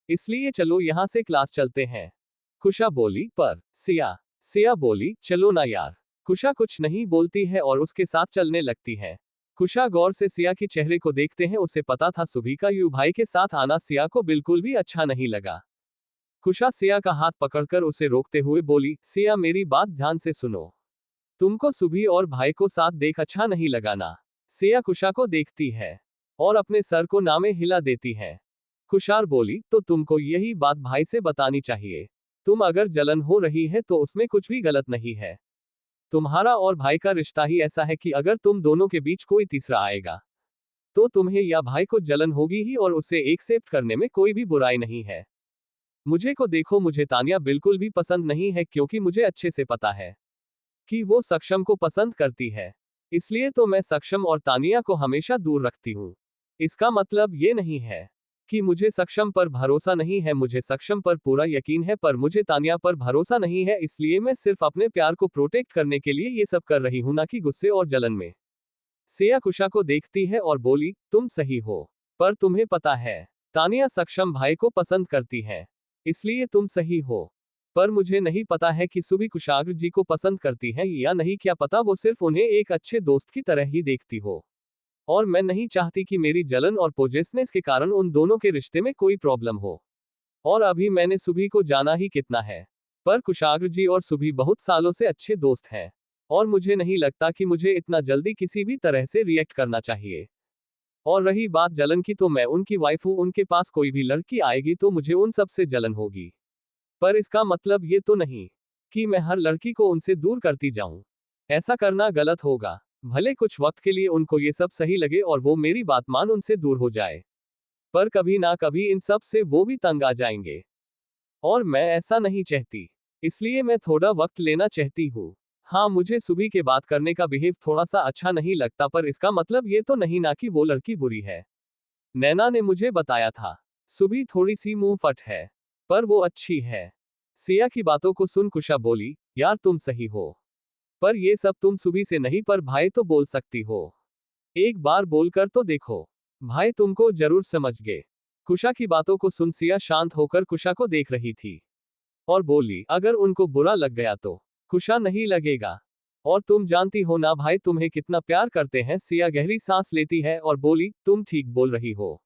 इसलिए चलो यहाँ से क्लास चलते हैं। कुशा बोली, पर सिया बोली, चलो ना यार। कुशा कुछ नहीं बोलती है और उसके साथ चलने लगती है। कुशा गौर से सिया के चेहरे को देखते हैं, उसे पता था सुबह का यू भाई के साथ आना सिया को बिल्कुल भी अच्छा नहीं लगा। कुशा सिया का हाथ पकड़कर उसे रोकते हुए बोली, सिया मेरी बात ध्यान से सुनो, तुमको सुबह और भाई को साथ देख अच्छा नहीं लगा ना। सिया कुशा को देखती है और अपने सर को नामे हिला देती है। कुशार बोली, तो तुमको यही बात भाई से बतानी चाहिए, तुम अगर जलन हो रही है तो उसमें कुछ भी गलत नहीं है। तुम्हारा और भाई का रिश्ता ही ऐसा है कि अगर तुम दोनों के बीच कोई तीसरा आएगा तो तुम्हें या भाई को जलन होगी ही, और उसे एक्सेप्ट करने में कोई भी बुराई नहीं है। मुझे को देखो, मुझे तानिया बिल्कुल भी पसंद नहीं है, क्योंकि मुझे अच्छे से पता है कि वो सक्षम को पसंद करती है, इसलिए तो मैं सक्षम और तानिया को हमेशा दूर रखती हूँ। इसका मतलब ये नहीं है कि मुझे सक्षम पर भरोसा नहीं है, मुझे सक्षम पर पूरा यकीन है, पर मुझे तानिया पर भरोसा नहीं है, इसलिए मैं सिर्फ अपने प्यार को प्रोटेक्ट करने के लिए ये सब कर रही हूं, ना कि गुस्से और जलन में। सिया कुशा को देखती है और बोली, तुम सही हो, पर तुम्हें पता है तानिया सक्षम भाई को पसंद करती है, इसलिए तुम सही हो। पर मुझे नहीं पता है कि सुबह कुशाग्र जी को पसंद करती है या नहीं, क्या पता वो सिर्फ उन्हें एक अच्छे दोस्त की तरह ही देखती हो, और मैं नहीं चाहती कि मेरी जलन और पोजेसनेस के कारण उन दोनों के रिश्ते में कोई प्रॉब्लम हो। और अभी मैंने सुबह को जाना ही कितना है, पर कुशाग्र जी और सुबह बहुत सालों से अच्छे दोस्त हैं, और मुझे नहीं लगता कि मुझे इतना जल्दी किसी भी तरह से रिएक्ट करना चाहिए। और रही बात जलन की, तो मैं उनकी वाइफ हूं, उनके पास कोई भी लड़की आएगी तो मुझे उन सब से जलन होगी, पर इसका मतलब ये तो नहीं कि मैं हर लड़की को उनसे दूर करती जाऊं, ऐसा करना गलत होगा। भले कुछ वक्त के लिए उनको ये सब सही लगे और वो मेरी बात मान उनसे दूर हो जाए, पर कभी ना कभी इन सब से वो भी तंग आ जाएंगे, और मैं ऐसा नहीं चाहती, इसलिए मैं थोड़ा वक्त लेना चाहती हूँ। हाँ, मुझे सुबह के बात करने का बिहेव थोड़ा सा अच्छा नहीं लगता, पर इसका मतलब ये तो नहीं ना कि वो लड़की बुरी है। नैना ने मुझे बताया था सुबह थोड़ी सी मुंह फट है, पर वो अच्छी है। सिया की बातों को सुन कुशा बोली, यार तुम सही हो, पर ये सब तुम सुबह से नहीं पर भाई तो बोल सकती हो। एक बार बोलकर तो देखो। भाई तुमको जरूर समझ गए। कुशा की बातों को सुन सिया शांत होकर कुशा को देख रही थी और बोली, अगर उनको बुरा लग गया तो कुशा नहीं लगेगा। और तुम जानती हो ना भाई तुम्हें कितना प्यार करते हैं। सिया गहरी सांस लेती है और बोली, तुम ठीक बोल रही हो।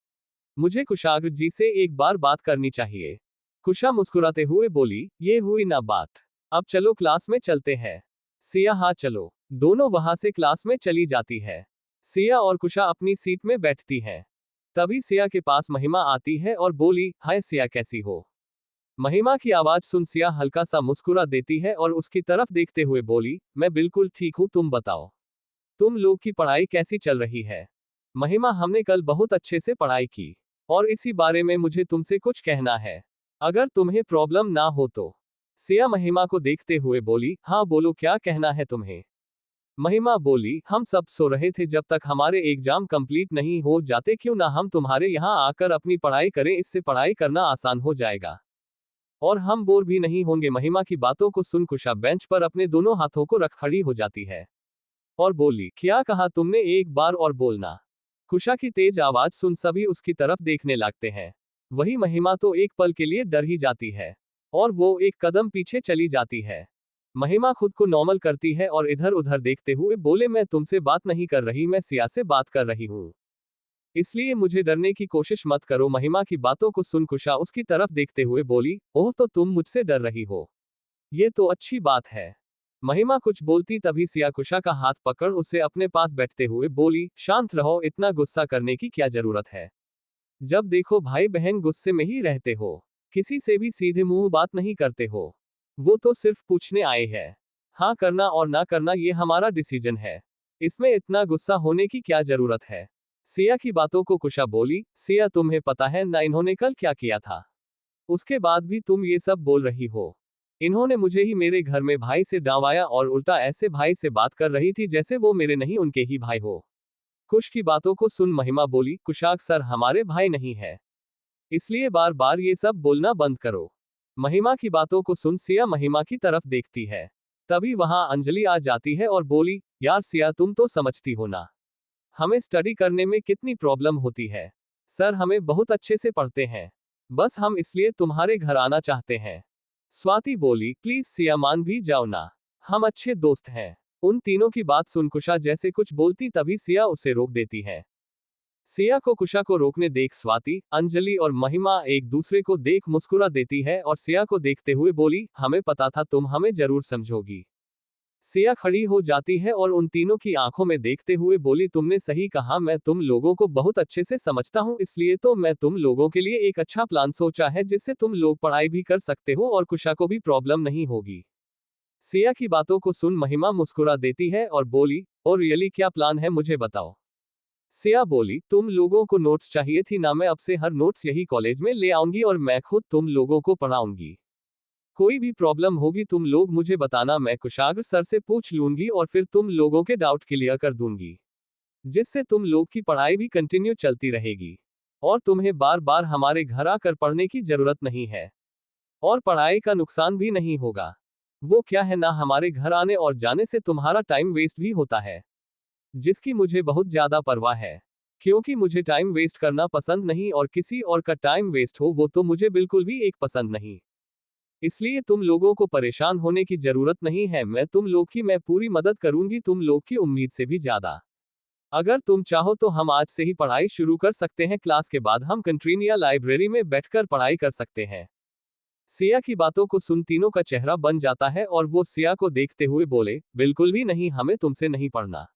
मुझे कुशाग्र जी से एक बार बात करनी चाहिए। कुशा मुस्कुराते हुए बोली, ये हुई ना बात। अब चलो क्लास में चलते हैं। सिया, हाँ चलो। दोनों वहां से क्लास में चली जाती है। सिया और कुशा अपनी सीट में बैठती हैं। तभी सिया के पास महिमा आती है और बोली, हाय सिया कैसी हो। महिमा की आवाज सुन सिया हल्का सा मुस्कुरा देती है और उसकी तरफ देखते हुए बोली, मैं बिल्कुल ठीक हूँ, तुम बताओ। तुम लोग की पढ़ाई कैसी चल रही है। महिमा, हमने कल बहुत अच्छे से पढ़ाई की और इसी बारे में मुझे तुमसे कुछ कहना है, अगर तुम्हें प्रॉब्लम ना हो तो। सिया महिमा को देखते हुए बोली, हाँ बोलो क्या कहना है तुम्हें। महिमा बोली, हम सब सो रहे थे जब तक हमारे एग्जाम कंप्लीट नहीं हो जाते, क्यों ना हम तुम्हारे यहाँ आकर अपनी पढ़ाई करें, इससे पढ़ाई करना आसान हो जाएगा और हम बोर भी नहीं होंगे। महिमा की बातों को सुन कुशा बेंच पर अपने दोनों हाथों को रख खड़ी हो जाती है और बोली, क्या कहा तुमने, एक बार और बोलना। कुशा की तेज आवाज सुन सभी उसकी तरफ देखने लगते हैं। वही महिमा तो एक पल के लिए डर ही जाती है और वो एक कदम पीछे चली जाती है। महिमा खुद को नॉर्मल करती है और इधर उधर देखते हुए बोले, मैं तुमसे बात नहीं कर रही, मैं सिया से बात कर रही हूँ, इसलिए मुझे डरने की कोशिश मत करो। महिमा की बातों को सुन कुशा उसकी तरफ देखते हुए बोली, ओह तो तुम मुझसे डर रही हो, ये तो अच्छी बात है। महिमा कुछ बोलती तभी सिया कुशा का हाथ पकड़ उसे अपने पास बैठते हुए बोली, शांत रहो, इतना गुस्सा करने की क्या जरूरत है। जब देखो भाई बहन गुस्से में ही रहते हो, किसी से भी सीधे मुंह बात नहीं करते हो। वो तो सिर्फ पूछने आए हैं, हाँ करना और ना करना ये हमारा डिसीजन है, इसमें इतना गुस्सा होने की क्या जरूरत है। सिया की बातों को कुशा बोली, सिया तुम्हें पता है ना इन्होंने कल क्या किया था, उसके बाद भी तुम ये सब बोल रही हो। इन्होंने मुझे ही मेरे घर में भाई से डांवाया और उल्टा ऐसे भाई से बात कर रही थी जैसे वो मेरे नहीं उनके ही भाई हो। कुश की बातों को सुन महिमा बोली, कुशाग सर हमारे भाई नहीं है, इसलिए बार बार ये सब बोलना बंद करो। महिमा की बातों को सुन सिया महिमा की तरफ देखती है। तभी वहां अंजलि आ जाती है और बोली, यार सिया तुम तो समझती हो ना, हमें स्टडी करने में कितनी प्रॉब्लम होती है। सर हमें बहुत अच्छे से पढ़ते हैं, बस हम इसलिए तुम्हारे घर आना चाहते हैं। स्वाति बोली, प्लीज सिया मान भी जाओ ना, हम अच्छे दोस्त हैं। उन तीनों की बात सुन कुशा जैसे कुछ बोलती तभी सिया उसे रोक देती है। सिया को कुशा को रोकने देख स्वाति, अंजलि और महिमा एक दूसरे को देख मुस्कुरा देती है और सिया को देखते हुए बोली, हमें पता था तुम हमें जरूर समझोगी। सिया खड़ी हो जाती है और उन तीनों की आंखों में देखते हुए बोली, तुमने सही कहा, मैं तुम लोगों को बहुत अच्छे से समझता हूँ, इसलिए तो मैं तुम लोगों के लिए एक अच्छा प्लान सोचा है जिससे तुम लोग पढ़ाई भी कर सकते हो और कुशा को भी प्रॉब्लम नहीं होगी। सिया की बातों को सुन महिमा मुस्कुरा देती है और बोली, और रियली क्या प्लान है मुझे बताओ। सिया बोली, तुम लोगों को नोट्स चाहिए थी ना, मैं अब से हर नोट्स यही कॉलेज में ले आऊंगी और मैं खुद तुम लोगों को पढ़ाऊंगी। कोई भी प्रॉब्लम होगी तुम लोग मुझे बताना, मैं कुशाग्र सर से पूछ लूंगी और फिर तुम लोगों के डाउट क्लियर कर दूंगी, जिससे तुम लोग की पढ़ाई भी कंटिन्यू चलती रहेगी और तुम्हें बार बार हमारे घर आकर पढ़ने की जरूरत नहीं है और पढ़ाई का नुकसान भी नहीं होगा। वो क्या है ना, हमारे घर आने और जाने से तुम्हारा टाइम वेस्ट भी होता है, जिसकी मुझे बहुत ज्यादा परवाह है, क्योंकि मुझे टाइम वेस्ट करना पसंद नहीं और किसी और का टाइम वेस्ट हो वो तो मुझे बिल्कुल भी एक पसंद नहीं। इसलिए तुम लोगों को परेशान होने की जरूरत नहीं है, मैं तुम लोग की मैं पूरी मदद करूंगी, तुम लोग की उम्मीद से भी ज्यादा। अगर तुम चाहो तो हम आज से ही पढ़ाई शुरू कर सकते हैं, क्लास के बाद हम कैंटीन या लाइब्रेरी में बैठकर पढ़ाई कर सकते हैं। सिया की बातों को सुन तीनों का चेहरा बन जाता है और वो सिया को देखते हुए बोले, बिल्कुल भी नहीं, हमें तुमसे नहीं पढ़ना,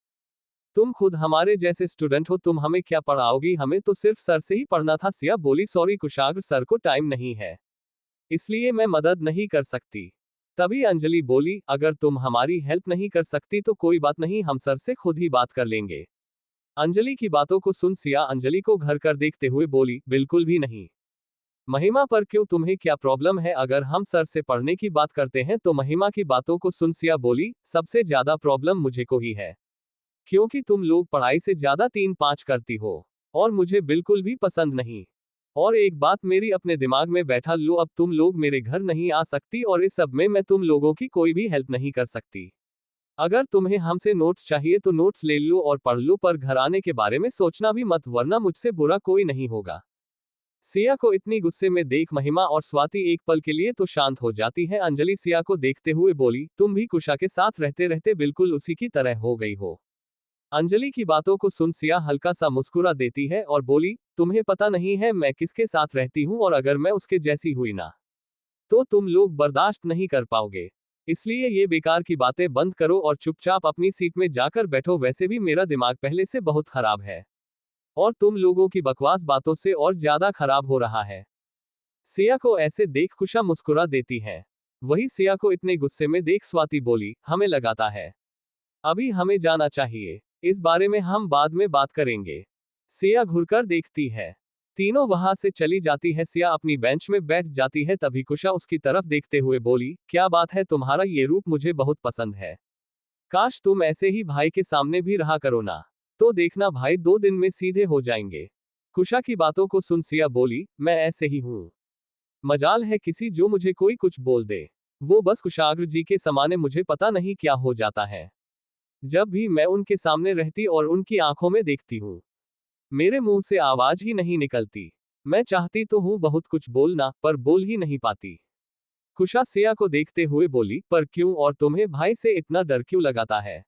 तुम खुद हमारे जैसे स्टूडेंट हो, तुम हमें क्या पढ़ाओगी, हमें तो सिर्फ सर से ही पढ़ना था। सिया बोली, सॉरी कुशाग्र सर को टाइम नहीं है, इसलिए मैं मदद नहीं कर सकती। तभी अंजलि बोली, अगर तुम हमारी हेल्प नहीं कर सकती तो कोई बात नहीं, हम सर से खुद ही बात कर लेंगे। अंजलि की बातों को सुन सिया अंजलि को घर कर देखते हुए बोली, बिल्कुल भी नहीं। महिमा पर क्यों, तुम्हें क्या प्रॉब्लम है, अगर हम सर से पढ़ने की बात करते हैं तो। महिमा की बातों को सुन सिया बोली, सबसे ज्यादा प्रॉब्लम मुझे को ही है, क्योंकि तुम लोग पढ़ाई से ज्यादा 3-5 करती हो और मुझे बिल्कुल भी पसंद नहीं। और एक बात मेरी अपने दिमाग में बैठा लो, अब तुम लोग मेरे घर नहीं आ सकती और इस सब में मैं तुम लोगों की कोई भी हेल्प नहीं कर सकती। अगर तुम्हें हमसे नोट्स चाहिए तो नोट्स ले लो और पढ़ लो, पर घर आने के बारे में सोचना भी मत, वरना मुझसे बुरा कोई नहीं होगा। सिया को इतनी गुस्से में देख महिमा और स्वाति एक पल के लिए तो शांत हो जाती है। अंजलि सिया को देखते हुए बोली, तुम भी कुशा के साथ रहते रहते बिल्कुल उसी की तरह हो गई हो। अंजलि की बातों को सुन सिया हल्का सा मुस्कुरा देती है और बोली, तुम्हें पता नहीं है मैं किसके साथ रहती हूँ, और अगर मैं उसके जैसी हुई ना तो तुम लोग बर्दाश्त नहीं कर पाओगे। इसलिए ये बेकार की बातें बंद करो और चुपचाप अपनी सीट में जाकर बैठो। वैसे भी मेरा दिमाग पहले से बहुत खराब है और तुम लोगों की बकवास बातों से और ज्यादा खराब हो रहा है। सिया को ऐसे देख कुशा मुस्कुरा देती है। वही सिया को इतने गुस्से में देख स्वाति बोली, हमें लगाता है अभी हमें जाना चाहिए, इस बारे में हम बाद में बात करेंगे। सिया घुरकर देखती है। तीनों वहां से चली जाती है। सिया अपनी बेंच में बैठ जाती है। तभी कुशा उसकी तरफ देखते हुए बोली, क्या बात है, तुम्हारा ये रूप मुझे बहुत पसंद है। काश तुम ऐसे ही भाई के सामने भी रहा करो ना, तो देखना भाई 2 दिन में सीधे हो जाएंगे। कुशा की बातों को सुन सिया बोली, मैं ऐसे ही हूं, मजाल है किसी जो मुझे कोई कुछ बोल दे। वो बस कुशाग्र जी के समाने मुझे पता नहीं क्या हो जाता है। जब भी मैं उनके सामने रहती और उनकी आंखों में देखती हूँ, मेरे मुंह से आवाज ही नहीं निकलती। मैं चाहती तो हूँ बहुत कुछ बोलना, पर बोल ही नहीं पाती। कुशा सिया को देखते हुए बोली, पर क्यों, और तुम्हें भाई से इतना डर क्यों लगाता है?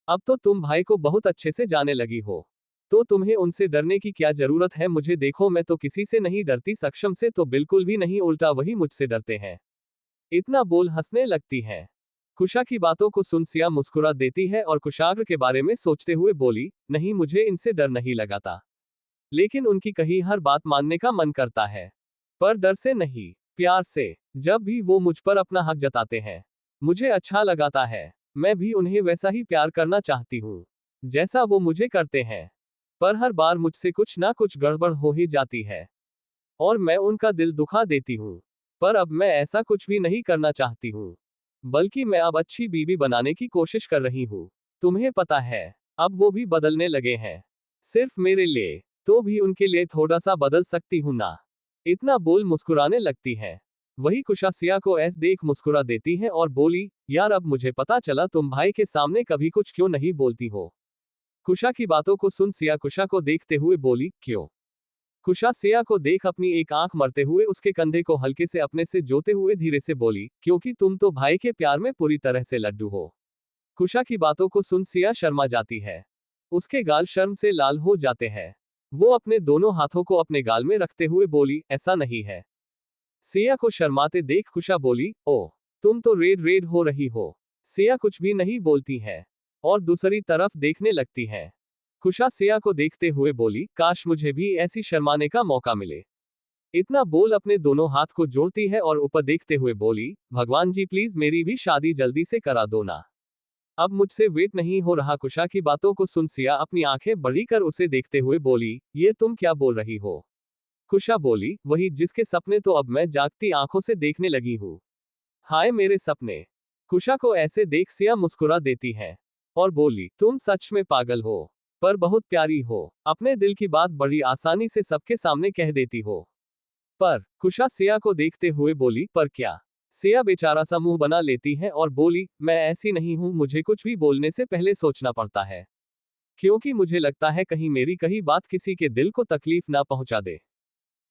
अब तो तुम भाई को बहुत अच्छे से जाने लगी हो, तो तुम्हें उनसे डरने की क्या जरूरत है? मुझे देखो, मैं तो किसी से नहीं डरती, सक्षम से तो बिल्कुल भी नहीं, उल्टा वही मुझसे डरते हैं। इतना बोल हंसने लगती है। कुशा की बातों को सुन सिया मुस्कुरा देती है और कुशाग्र के बारे में सोचते हुए बोली, नहीं मुझे इनसे डर नहीं लगाता, लेकिन उनकी कही हर बात मानने का मन करता है, पर डर से नहीं, प्यार से। जब भी वो मुझ पर अपना हक जताते हैं, मुझे अच्छा लगाता है। मैं भी उन्हें वैसा ही प्यार करना चाहती हूँ जैसा वो मुझे करते हैं, पर हर बार मुझसे कुछ ना कुछ गड़बड़ हो ही जाती है और मैं उनका दिल दुखा देती हूँ। पर अब मैं ऐसा कुछ भी नहीं करना चाहती हूँ, बल्कि मैं अब अच्छी बीवी बनाने की कोशिश कर रही हूँ। तुम्हें पता है, अब वो भी बदलने लगे हैं, सिर्फ मेरे लिए, तो भी उनके लिए थोड़ा सा बदल सकती हूँ ना। इतना बोल मुस्कुराने लगती है। वही कुशा सिया को ऐसे देख मुस्कुरा देती है और बोली, यार अब मुझे पता चला तुम भाई के सामने कभी कुछ क्यों नहीं बोलती हो। कुशा की बातों को सुन सिया कुशा को देखते हुए बोली, क्यों? कुशा सिया को देख अपनी एक आंख मरते हुए उसके कंधे को हल्के से अपने से जोते हुए धीरे से बोली, क्योंकि तुम तो भाई के प्यार में पूरी तरह से लड्डू हो। कुशा की बातों को सुन सिया शर्मा जाती है। उसके गाल शर्म से लाल हो जाते हैं। वो अपने दोनों हाथों को अपने गाल में रखते हुए बोली, ऐसा नहीं है। सिया को शर्माते देख कुशा बोली, ओ, तुम तो रेड रेड हो रही हो। सिया कुछ भी नहीं बोलती है और दूसरी तरफ देखने लगती है। कुशा सिया को देखते हुए बोली, काश मुझे भी ऐसी शर्माने का मौका मिले। इतना बोल अपने दोनों हाथ को जोड़ती है और ऊपर देखते हुए बोली, भगवान जी प्लीज मेरी भी शादी जल्दी से करा दो ना, अब मुझसे वेट नहीं हो रहा। कुशा की बातों को सुन सिया अपनी आंखें बड़ी कर उसे देखते हुए बोली, ये तुम क्या बोल रही हो? कुशा बोली, वही जिसके सपने तो अब मैं जागती आंखों से देखने लगी हूँ। हाय मेरे सपने। कुशा को ऐसे देख सिया मुस्कुरा देती है और बोली, तुम सच में पागल हो, पर बहुत प्यारी हो। अपने दिल की बात बड़ी आसानी से सबके सामने कह देती हो। पर कुशा सिया को देखते हुए बोली, पर क्या? सिया बेचारा सा मुंह बना लेती है और बोली, मैं ऐसी नहीं हूं, मुझे कुछ भी बोलने से पहले सोचना पड़ता है, क्योंकि मुझे लगता है कहीं मेरी कही बात किसी के दिल को तकलीफ ना पहुंचा दे।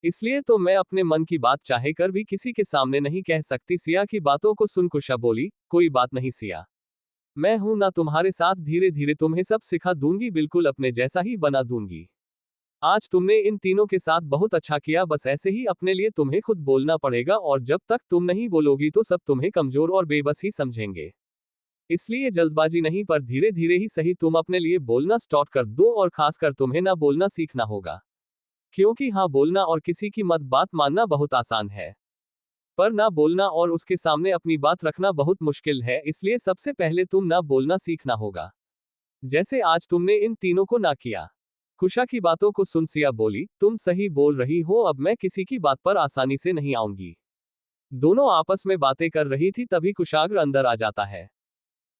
इसलिए तो मैं अपने मन की बात चाहे कर भी किसी के सामने नहीं कह सकती। सिया की बातों को सुन कुशा बोली, कोई बात नहीं सिया, मैं हूं ना तुम्हारे साथ, धीरे धीरे तुम्हें सब सिखा दूंगी, बिल्कुल अपने जैसा ही बना दूंगी। आज तुमने इन तीनों के साथ बहुत अच्छा किया, बस ऐसे ही अपने लिए तुम्हें खुद बोलना पड़ेगा, और जब तक तुम नहीं बोलोगी तो सब तुम्हें कमजोर और बेबस ही समझेंगे। इसलिए जल्दबाजी नहीं, पर धीरे धीरे ही सही तुम अपने लिए बोलना स्टार्ट कर दो, और खासकर तुम्हें ना बोलना सीखना होगा, क्योंकि हाँ बोलना और किसी की मत बात मानना बहुत आसान है, पर ना बोलना और उसके सामने अपनी बात रखना बहुत मुश्किल है। इसलिए सबसे पहले तुम ना बोलना सीखना होगा, जैसे आज तुमने इन तीनों को ना किया। कुशा की बातों को सुन सिया बोली, तुम सही बोल रही हो, अब मैं किसी की बात पर आसानी से नहीं आऊंगी। दोनों आपस में बातें कर रही थी, तभी कुशाग्र अंदर आ जाता है।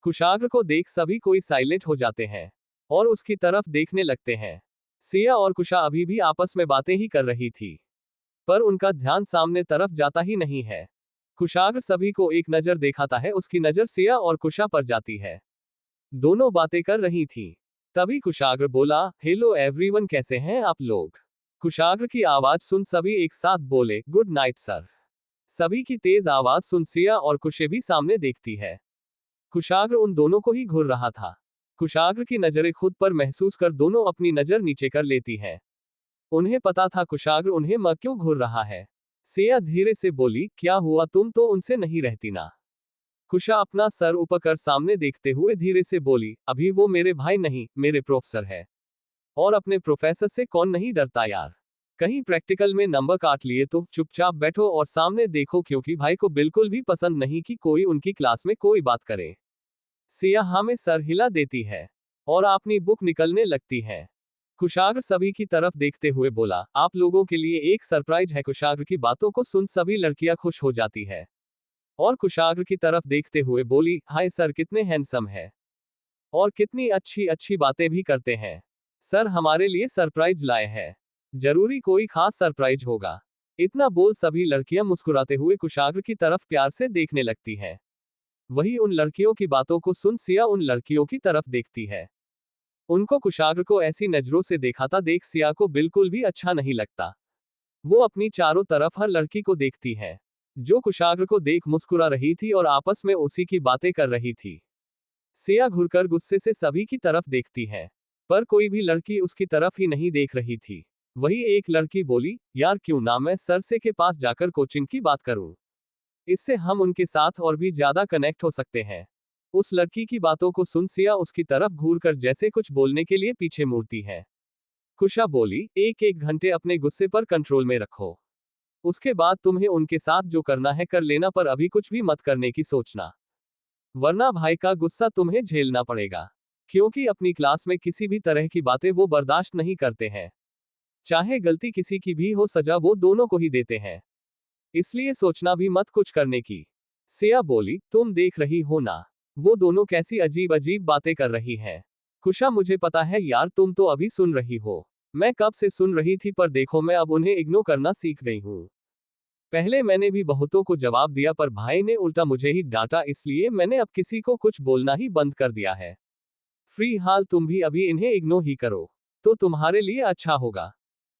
कुशाग्र को देख सभी कोई साइलेंट हो जाते हैं और उसकी तरफ देखने लगते हैं। सिया और कुशा अभी भी आपस में बातें ही कर रही थी, पर उनका ध्यान सामने तरफ जाता ही नहीं है। कुशाग्र सभी को एक नजर दिखाता है, उसकी नजर सिया और कुशा पर जाती है। दोनों बातें कर रही थीं। तभी कुशाग्र बोला, हेलो एवरीवन, कैसे हैं आप लोग? कुशाग्र की आवाज सुन सभी एक साथ बोले, गुड नाइट सर। सभी की तेज आवाज सुन सिया और कुशे भी सामने देखती है। कुशाग्र उन दोनों को ही घूर रहा था। कुशाग्र की नजरें खुद पर महसूस कर दोनों अपनी नजर नीचे कर लेती हैं। उन्हें पता था कुशाग्र उन्हें क्यों घूर रहा है। सिया धीरे से बोली, क्या हुआ, तुम तो उनसे नहीं रहती ना? कुशा अपना सर ऊपर कर सामने देखते हुए धीरे से बोली, अभी वो मेरे भाई नहीं, मेरे प्रोफेसर है। और अपने प्रोफेसर से कौन नहीं डरता यार। कहीं प्रैक्टिकल में नंबर काट लिए तो चुपचाप बैठो और सामने देखो, क्योंकि भाई को बिल्कुल भी पसंद नहीं कि कोई उनकी क्लास में कोई बात करे। सिया हाँ में सर हिला देती है और अपनी बुक निकलने लगती है। कुशाग्र सभी की तरफ देखते हुए बोला, आप लोगों के लिए एक सरप्राइज है। कुशाग्र की बातों को सुन सभी लड़कियां खुश हो जाती है और कुशाग्र की तरफ देखते हुए बोली, हाय सर, कितने हैंडसम है और कितनी अच्छी अच्छी बातें भी करते हैं। सर हमारे लिए सरप्राइज लाए हैं, जरूरी कोई खास सरप्राइज होगा। इतना बोल सभी लड़कियां मुस्कुराते हुए कुशाग्र की तरफ प्यार से देखने लगती हैं। वही उन लड़कियों की बातों को सुन सिया उन लड़कियों की तरफ देखती है। उनको कुशाग्र को ऐसी नजरों से देखाता देख सिया को बिल्कुल भी अच्छा नहीं लगता। वो अपनी चारों तरफ हर लड़की को देखती है जो कुशाग्र को देख मुस्कुरा रही थी और आपस में उसी की बातें कर रही थी। सिया घुरकर गुस्से से सभी की तरफ देखती है, पर कोई भी लड़की उसकी तरफ ही नहीं देख रही थी। वही एक लड़की बोली, यार क्यों ना मैं सर से के पास जाकर कोचिंग की बात करूं, इससे हम उनके साथ और भी ज्यादा कनेक्ट हो सकते हैं। उस लड़की की बातों को सुन सिया उसकी तरफ घूरकर जैसे कुछ बोलने के लिए पीछे मुड़ती है। कुशा बोली, एक एक घंटे अपने गुस्से पर कंट्रोल में रखो, उसके बाद तुम्हें उनके साथ जो करना है कर लेना, पर अभी कुछ भी मत करने की सोचना, वरना भाई का गुस्सा तुम्हें झेलना पड़ेगा। क्योंकि अपनी क्लास में किसी भी तरह की बातें वो बर्दाश्त नहीं करते हैं। चाहे गलती किसी की भी हो, सजा वो दोनों को ही देते हैं, इसलिए सोचना भी मत कुछ करने की। सिया बोली, तुम देख रही हो ना, वो दोनों कैसी अजीब अजीब बातें कर रही हैं। कुशा, मुझे पता है यार, तुम तो अभी सुन रही हो, मैं कब से सुन रही थी, पर देखो मैं अब उन्हें इग्नोर करना सीख गई हूँ। पहले मैंने भी बहुतों को जवाब दिया, पर भाई ने उल्टा मुझे ही डांटा, इसलिए मैंने अब किसी को कुछ बोलना ही बंद कर दिया है। फ्री हाल तुम भी अभी इन्हें इग्नोर ही करो, तो तुम्हारे लिए अच्छा होगा।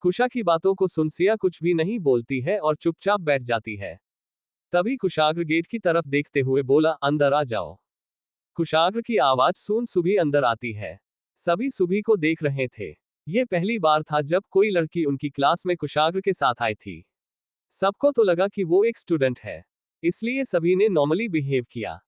कुशा की बातों को सुन सिया कुछ भी नहीं बोलती है और चुपचाप बैठ जाती है। तभी कुशाग्र गेट की तरफ देखते हुए बोला, अंदर आ जाओ। कुशाग्र की आवाज सुन सुभी अंदर आती है। सभी सुभी को देख रहे थे। ये पहली बार था जब कोई लड़की उनकी क्लास में कुशाग्र के साथ आई थी। सबको तो लगा कि वो एक स्टूडेंट है, इसलिए सभी ने नॉर्मली बिहेव किया।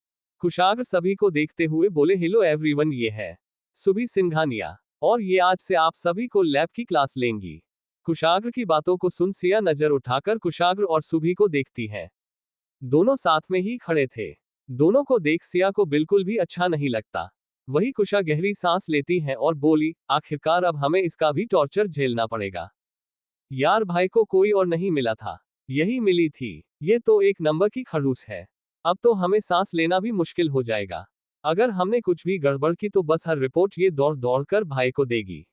कुशाग्र सभी को देखते हुए बोले, हेलो एवरीवन, ये है सुभी सिंघानिया और ये आज से आप सभी को लैब की क्लास लेंगी। कुशाग्र की बातों को सुन सिया नजर उठाकर कुशाग्र और सुभी को देखती है। दोनों साथ में ही खड़े थे। दोनों को देख सिया को बिल्कुल भी अच्छा नहीं लगता। वही कुशा गहरी सांस लेती है और बोली, आखिरकार अब हमें इसका भी टॉर्चर झेलना पड़ेगा। यार भाई को कोई और नहीं मिला था, यही मिली थी। ये तो एक नंबर की खड़ूस है। अब तो हमें सांस लेना भी मुश्किल हो जाएगा। अगर हमने कुछ भी गड़बड़ की तो बस हर रिपोर्ट ये दौड़ दौड़ कर भाई को देगी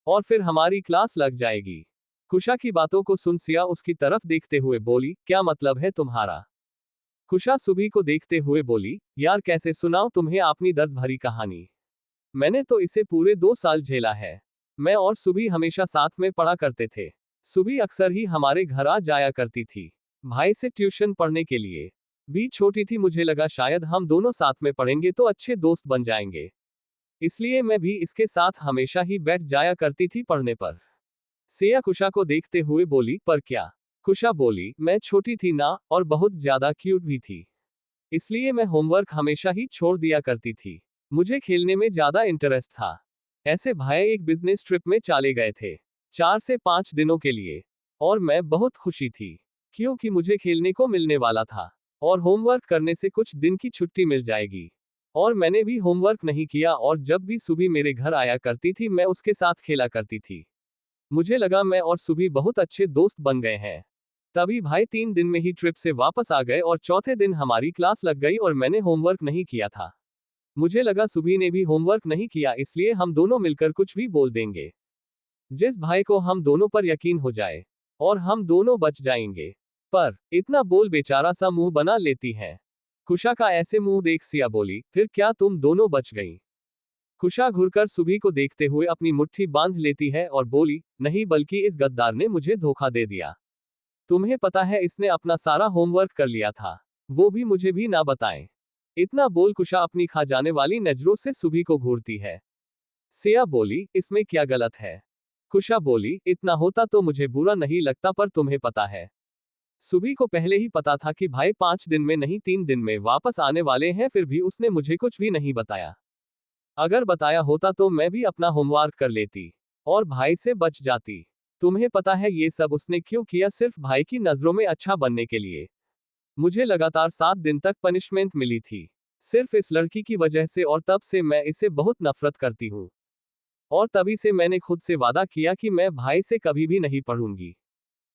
और फिर हमारी क्लास लग जाएगी। कुशा की बातों को सुन सिया उसकी तरफ देखते हुए बोली, क्या मतलब है तुम्हारा? कुशा सुभी को देखते हुए बोली, यार कैसे सुनाऊं तुम्हें अपनी दर्द भरी कहानी। मैंने तो इसे पूरे 2 साल झेला है। मैं और सुभी हमेशा साथ में पढ़ा करते थे। सुभी अक्सर ही हमारे घर आ जाया करती थी, भाई से ट्यूशन पढ़ने के लिए। भी छोटी थी, मुझे लगा शायद हम दोनों साथ में पढ़ेंगे तो अच्छे दोस्त बन जाएंगे, इसलिए मैं भी इसके साथ हमेशा ही बैठ जाया करती थी पढ़ने पर। सिया कुशा को देखते हुए बोली, पर क्या? कुशा बोली, मैं छोटी थी ना और बहुत ज्यादा क्यूट भी थी, इसलिए मैं होमवर्क हमेशा ही छोड़ दिया करती थी। मुझे खेलने में ज्यादा इंटरेस्ट था। ऐसे भाई एक बिजनेस ट्रिप में चले गए थे 4 से 5 दिनों के लिए, और मैं बहुत खुशी थी क्योंकि मुझे खेलने को मिलने वाला था और होमवर्क करने से कुछ दिन की छुट्टी मिल जाएगी। और मैंने भी होमवर्क नहीं किया और जब भी सुबह मेरे घर आया करती थी मैं उसके साथ खेला करती थी। मुझे लगा मैं और सुबह बहुत अच्छे दोस्त बन गए हैं। तभी भाई 3 दिन में ही ट्रिप से वापस आ गए और चौथे दिन हमारी क्लास लग गई और मैंने होमवर्क नहीं किया था। मुझे लगा सुभी ने भी होमवर्क नहीं किया, इसलिए हम दोनों मिलकर कुछ भी बोल देंगे जिस भाई को हम दोनों पर यकीन हो जाए और हम दोनों बच जाएंगे। पर इतना बोल बेचारा सा मुंह बना लेती है। कुशा का ऐसे मुंह देख सिया बोली, फिर क्या तुम दोनों बच गई? कुशा घुरकर सुभी को देखते हुए अपनी मुट्ठी बांध लेती है और बोली, नहीं बल्कि इस गद्दार ने मुझे धोखा दे दिया। तुम्हें पता है इसने अपना सारा होमवर्क कर लिया था, वो भी मुझे भी ना बताएं। इतना बोल कुशा अपनी खा जाने वाली नजरों से सुभी को घूरती है। सिया बोली, इसमें क्या गलत है? कुशा बोली, इतना होता तो मुझे बुरा नहीं लगता, पर तुम्हें पता है सुभी को पहले ही पता था कि भाई 5 दिन में नहीं 3 दिन में वापस आने वाले हैं, फिर भी उसने मुझे कुछ भी नहीं बताया। अगर बताया होता तो मैं भी अपना होमवर्क कर लेती और भाई से बच जाती। तुम्हें पता है ये सब उसने क्यों किया? सिर्फ भाई की नजरों में अच्छा बनने के लिए। मुझे लगातार 7 दिन तक पनिशमेंट मिली थी, सिर्फ इस लड़की की वजह से, और तब से मैं इसे बहुत नफरत करती हूँ। और तभी से मैंने खुद से वादा किया कि मैं भाई से कभी भी नहीं पढ़ूंगी।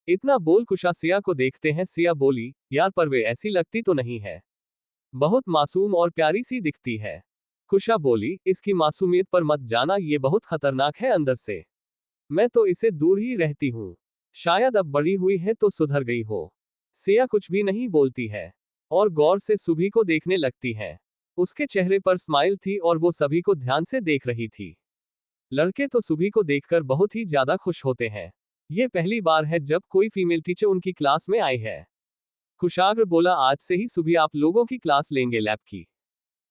इतना बोल कुशा सिया को देखते हैं। सिया बोली, यार पर वे ऐसी लगती तो नहीं है, बहुत मासूम और प्यारी सी दिखती है। कुशा बोली, इसकी मासूमियत पर मत जाना, ये बहुत खतरनाक है अंदर से। मैं तो इसे दूर ही रहती हूँ, शायद अब बड़ी हुई है तो सुधर गई हो। सिया कुछ भी नहीं बोलती है और गौर से सुभी को देखने लगती है। उसके चेहरे पर स्माइल थी और वो सभी को ध्यान से देख रही थी। लड़के तो सुभी को देखकर बहुत ही ज्यादा खुश होते हैं। ये पहली बार है जब कोई फीमेल टीचर उनकी क्लास में आई है। कुशाग्र बोला, आज से ही सुभी आप लोगों की क्लास लेंगे लैब की,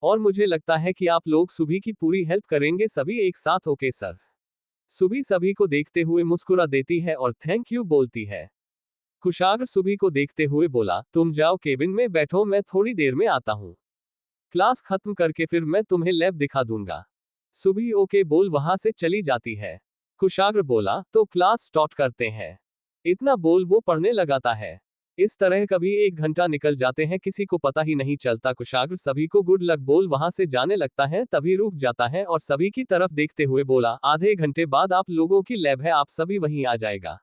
और मुझे लगता है कि आप लोग सुभी की पूरी हेल्प करेंगे। सभी एक साथ ओके सर। सुभी सभी को देखते हुए मुस्कुरा देती है और थैंक यू बोलती है। कुशाग्र सुभी को देखते हुए बोला, तुम जाओ केबिन में बैठो, मैं थोड़ी देर में आता हूँ। क्लास खत्म करके फिर मैं तुम्हें लैब दिखा दूंगा। सुभी ओके बोल वहां से चली जाती है। कुशाग्र बोला, तो क्लास स्टार्ट करते हैं। इतना बोल वो पढ़ने लगाता है। इस तरह कभी 1 घंटा निकल जाते हैं, किसी को पता ही नहीं चलता। कुशाग्र सभी को गुड लक बोल वहां से जाने लगता है, तभी रुक जाता है और सभी की तरफ देखते हुए बोला, आधे घंटे बाद आप लोगों की लैब है, आप सभी वहीं आ जाएगा।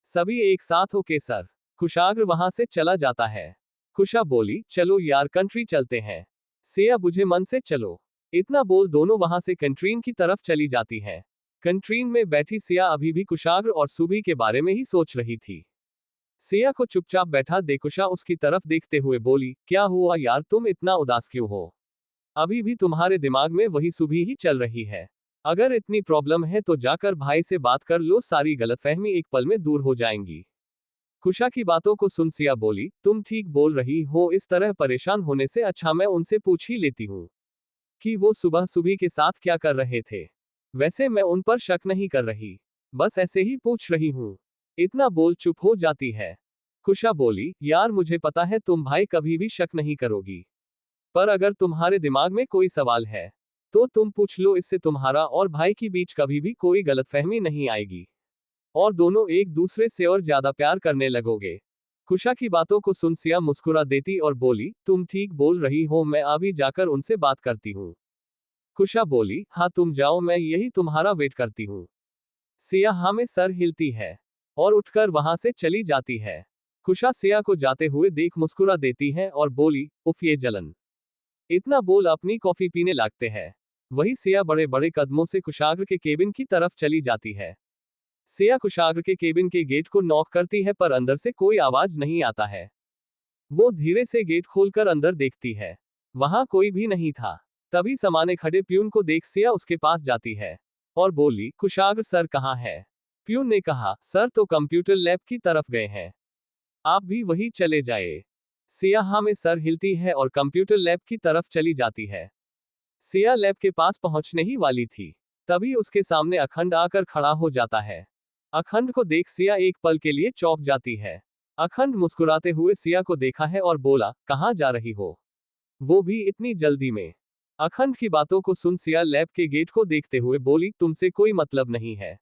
सभी एक साथ ओके सर। कुशाग्र वहां से चला जाता है। कुशा बोली, चलो यार कंट्री चलते हैं। सिया बुझे मन से चलो। इतना बोल दोनों वहां से कैंटीन की तरफ चली जाती है। कैंटीन में बैठी सिया अभी भी कुशाग्र और सुभी के बारे में ही सोच रही थी। सिया को चुपचाप बैठा देख कुशा उसकी तरफ देखते हुए बोली, क्या हुआ यार, तुम इतना उदास क्यों हो? अभी भी तुम्हारे दिमाग में वही सुभी ही चल रही है। अगर इतनी प्रॉब्लम है तो जाकर भाई से बात कर लो, सारी गलतफहमी एक पल में दूर हो जाएंगी। कुशा की बातों को सुन सिया बोली, तुम ठीक बोल रही हो, इस तरह परेशान होने से अच्छा मैं उनसे पूछ ही लेती हूँ कि वो सुबह सुभी के साथ क्या कर रहे थे। वैसे मैं उन पर शक नहीं कर रही, बस ऐसे ही पूछ रही हूँ। इतना बोल चुप हो जाती है। कुशा बोली, यार मुझे पता है तुम भाई कभी भी शक नहीं करोगी, पर अगर तुम्हारे दिमाग में कोई सवाल है तो तुम पूछ लो, इससे तुम्हारा और भाई के बीच कभी भी कोई गलतफहमी नहीं आएगी और दोनों एक दूसरे से और ज्यादा प्यार करने लगोगे। कुशा की बातों को सुन सिया मुस्कुरा देती और बोली, तुम ठीक बोल रही हो, मैं अभी जाकर उनसे बात करती हूँ। कुशा बोली, हाँ तुम जाओ, मैं यही तुम्हारा वेट करती हूँ। सिया हाँ में सर हिलती है और उठकर वहां से चली जाती है। कुशा सिया को जाते हुए देख मुस्कुरा देती है और बोली, उफ ये जलन। इतना बोल अपनी कॉफी पीने लगते हैं। वही सिया बड़े बड़े कदमों से कुशाग्र के केबिन की तरफ चली जाती है। सिया कुशाग्र के केबिन के गेट को नॉक करती है, पर अंदर से कोई आवाज नहीं आता है। वो धीरे से गेट खोलकर अंदर देखती है, वहां कोई भी नहीं था। तभी सामने खड़े प्यून को देख सिया उसके पास जाती है और बोली, कुशाग्र सर कहाँ है? प्यून ने कहा, सर तो कंप्यूटर लैब की तरफ गए हैं, आप भी वही चले जाए। सिया हाँ में सर हिलती है और कंप्यूटर लैब की तरफ चली जाती है। सिया लैब के पास पहुंचने ही वाली थी, तभी उसके सामने अखंड आकर खड़ा हो जाता है। अखंड को देख सिया एक पल के लिए चौंक जाती है। अखंड मुस्कुराते हुए सिया को देखा है और बोला, कहाँ जा रही हो, वो भी इतनी जल्दी में? अखंड की बातों को सुन सिया लैब के गेट को देखते हुए बोली, तुमसे कोई मतलब नहीं है,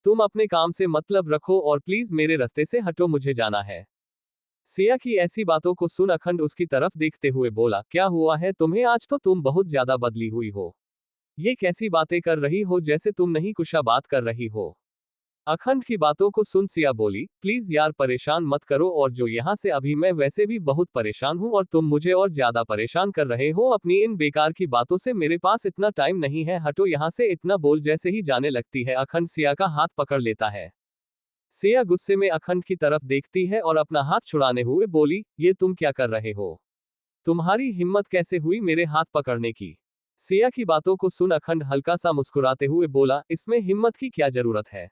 तुम अपने काम से मतलब रखो और प्लीज मेरे रास्ते से हटो, मुझे जाना है। सिया की ऐसी बातों को सुन अखंड उसकी तरफ देखते हुए बोला, क्या हुआ है तुम्हें, आज तो तुम बहुत ज्यादा बदली हुई हो, ये कैसी बातें कर रही हो, जैसे तुम नहीं कुशा बात कर रही हो। अखंड की बातों को सुन सिया बोली, प्लीज यार परेशान मत करो, और जो यहाँ से अभी मैं वैसे भी बहुत परेशान हूँ और तुम मुझे और ज्यादा परेशान कर रहे हो अपनी इन बेकार की बातों से, मेरे पास इतना टाइम नहीं है, हटो यहाँ से। इतना बोल जैसे ही जाने लगती है, अखंड सिया का हाथ पकड़ लेता है। सिया गुस्से में अखंड की तरफ देखती है और अपना हाथ छुड़ाने हुए बोली, ये तुम क्या कर रहे हो, तुम्हारी हिम्मत कैसे हुई मेरे हाथ पकड़ने की? सिया की बातों को सुन अखंड हल्का सा मुस्कुराते हुए बोला, इसमें हिम्मत की क्या जरूरत है,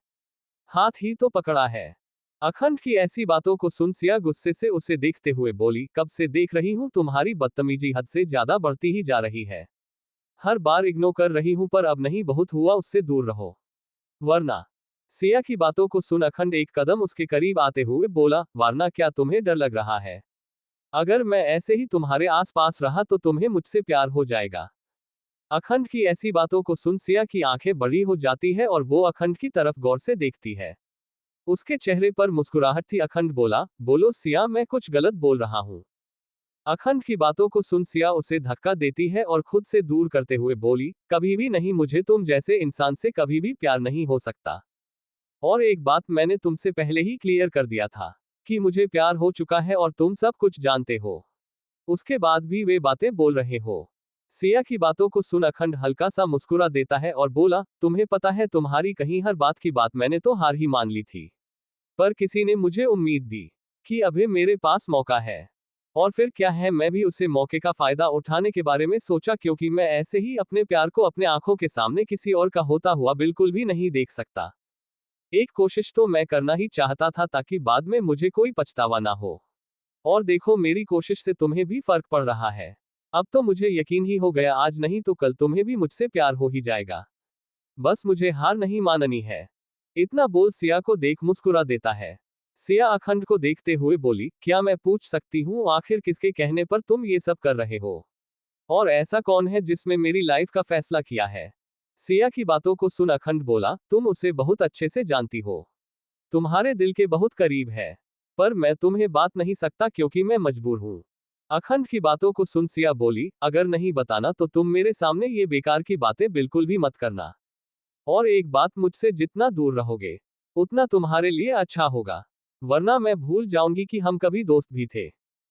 हाथ ही तो पकड़ा है। अखंड की ऐसी बातों को सुन सिया गुस्से से उसे देखते हुए बोली, कब से देख रही हूं तुम्हारी बदतमीजी हद से ज्यादा बढ़ती ही जा रही है। हर बार इग्नोर कर रही हूं पर अब नहीं, बहुत हुआ, उससे दूर रहो वरना। सिया की बातों को सुन अखंड एक कदम उसके करीब आते हुए बोला, वरना क्या तुम्हें डर लग रहा है? अगर मैं ऐसे ही तुम्हारे आसपास रहा तो तुम्हें मुझसे प्यार हो जाएगा। अखंड की ऐसी बातों को सुन सिया की आंखें बड़ी हो जाती है और वो अखंड की तरफ गौर से देखती है। उसके चेहरे पर मुस्कुराहट थी। अखंड बोला, बोलो सिया, मैं कुछ गलत बोल रहा हूं? अखंड की बातों को सुन सिया उसे धक्का देती है और खुद से दूर करते हुए बोली, कभी भी नहीं, मुझे तुम जैसे इंसान से कभी भी प्यार नहीं हो सकता। और एक बात मैंने तुमसे पहले ही क्लियर कर दिया था कि मुझे प्यार हो चुका है और तुम सब कुछ जानते हो। उसके बाद भी वे बातें बोल रहे हो। सिया की बातों को सुन अखंड हल्का सा मुस्कुरा देता है और बोला, तुम्हें पता है, तुम्हारी कहीं हर बात की बात मैंने तो हार ही मान ली थी। पर किसी ने मुझे उम्मीद दी कि अभी मेरे पास मौका है। और फिर क्या है, मैं भी उसे मौके का फायदा उठाने के बारे में सोचा, क्योंकि मैं ऐसे ही अपने प्यार को अपने आंखों के सामने किसी और का होता हुआ बिल्कुल भी नहीं देख सकता। एक कोशिश तो मैं करना ही चाहता था ताकि बाद में मुझे कोई पछतावा ना हो। और देखो, मेरी कोशिश से तुम्हें भी फर्क पड़ रहा है। अब तो मुझे यकीन ही हो गया, आज नहीं तो कल तुम्हें भी मुझसे प्यार हो ही जाएगा। बस मुझे हार नहीं माननी है। इतना बोल सिया को देख मुस्कुरा देता है। सिया अखंड को देखते हुए बोली, क्या मैं पूछ सकती हूँ, आखिर किसके कहने पर तुम ये सब कर रहे हो? और ऐसा कौन है जिसमें मेरी लाइफ का फैसला किया है? सिया की बातों को सुन अखंड बोला, तुम उसे बहुत अच्छे से जानती हो, तुम्हारे दिल के बहुत करीब है। पर मैं तुम्हें बात नहीं सकता क्योंकि मैं मजबूर हूँ। अखंड की बातों को सुन सिया बोली, अगर नहीं बताना तो तुम मेरे सामने ये बेकार की बातें बिल्कुल भी मत करना। और एक बात, मुझसे जितना दूर रहोगे उतना तुम्हारे लिए अच्छा होगा, वरना मैं भूल जाऊंगी कि हम कभी दोस्त भी थे।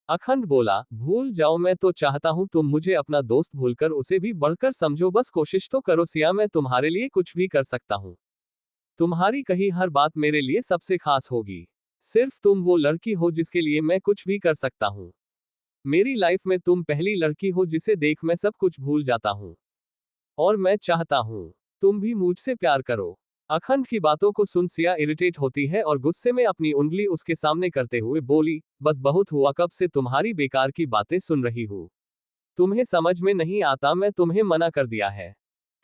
अखंड बोला, भूल जाओ, मैं तो चाहता हूं तुम मुझे अपना दोस्त भूलकर उसे भी बढ़कर समझो, बस कोशिश तो करो सिया, मैं तुम्हारे लिए कुछ भी कर सकता हूं। तुम्हारी कही हर बात मेरे लिए सबसे खास होगी। सिर्फ तुम वो लड़की हो जिसके लिए मैं कुछ भी कर सकता हूं। मेरी लाइफ में तुम पहली लड़की हो जिसे देख मैं सब कुछ भूल जाता हूं। और मैं चाहता हूं तुम भी मुझसे प्यार करो। अखंड की बातों को सुन सिया इरिटेट होती है और गुस्से में अपनी उंगली उसके सामने करते हुए बोली, बस बहुत हुआ, कब से तुम्हारी बेकार की बातें सुन रही हूँ। तुम्हें समझ में नहीं आता, मैं तुम्हें मना कर दिया है।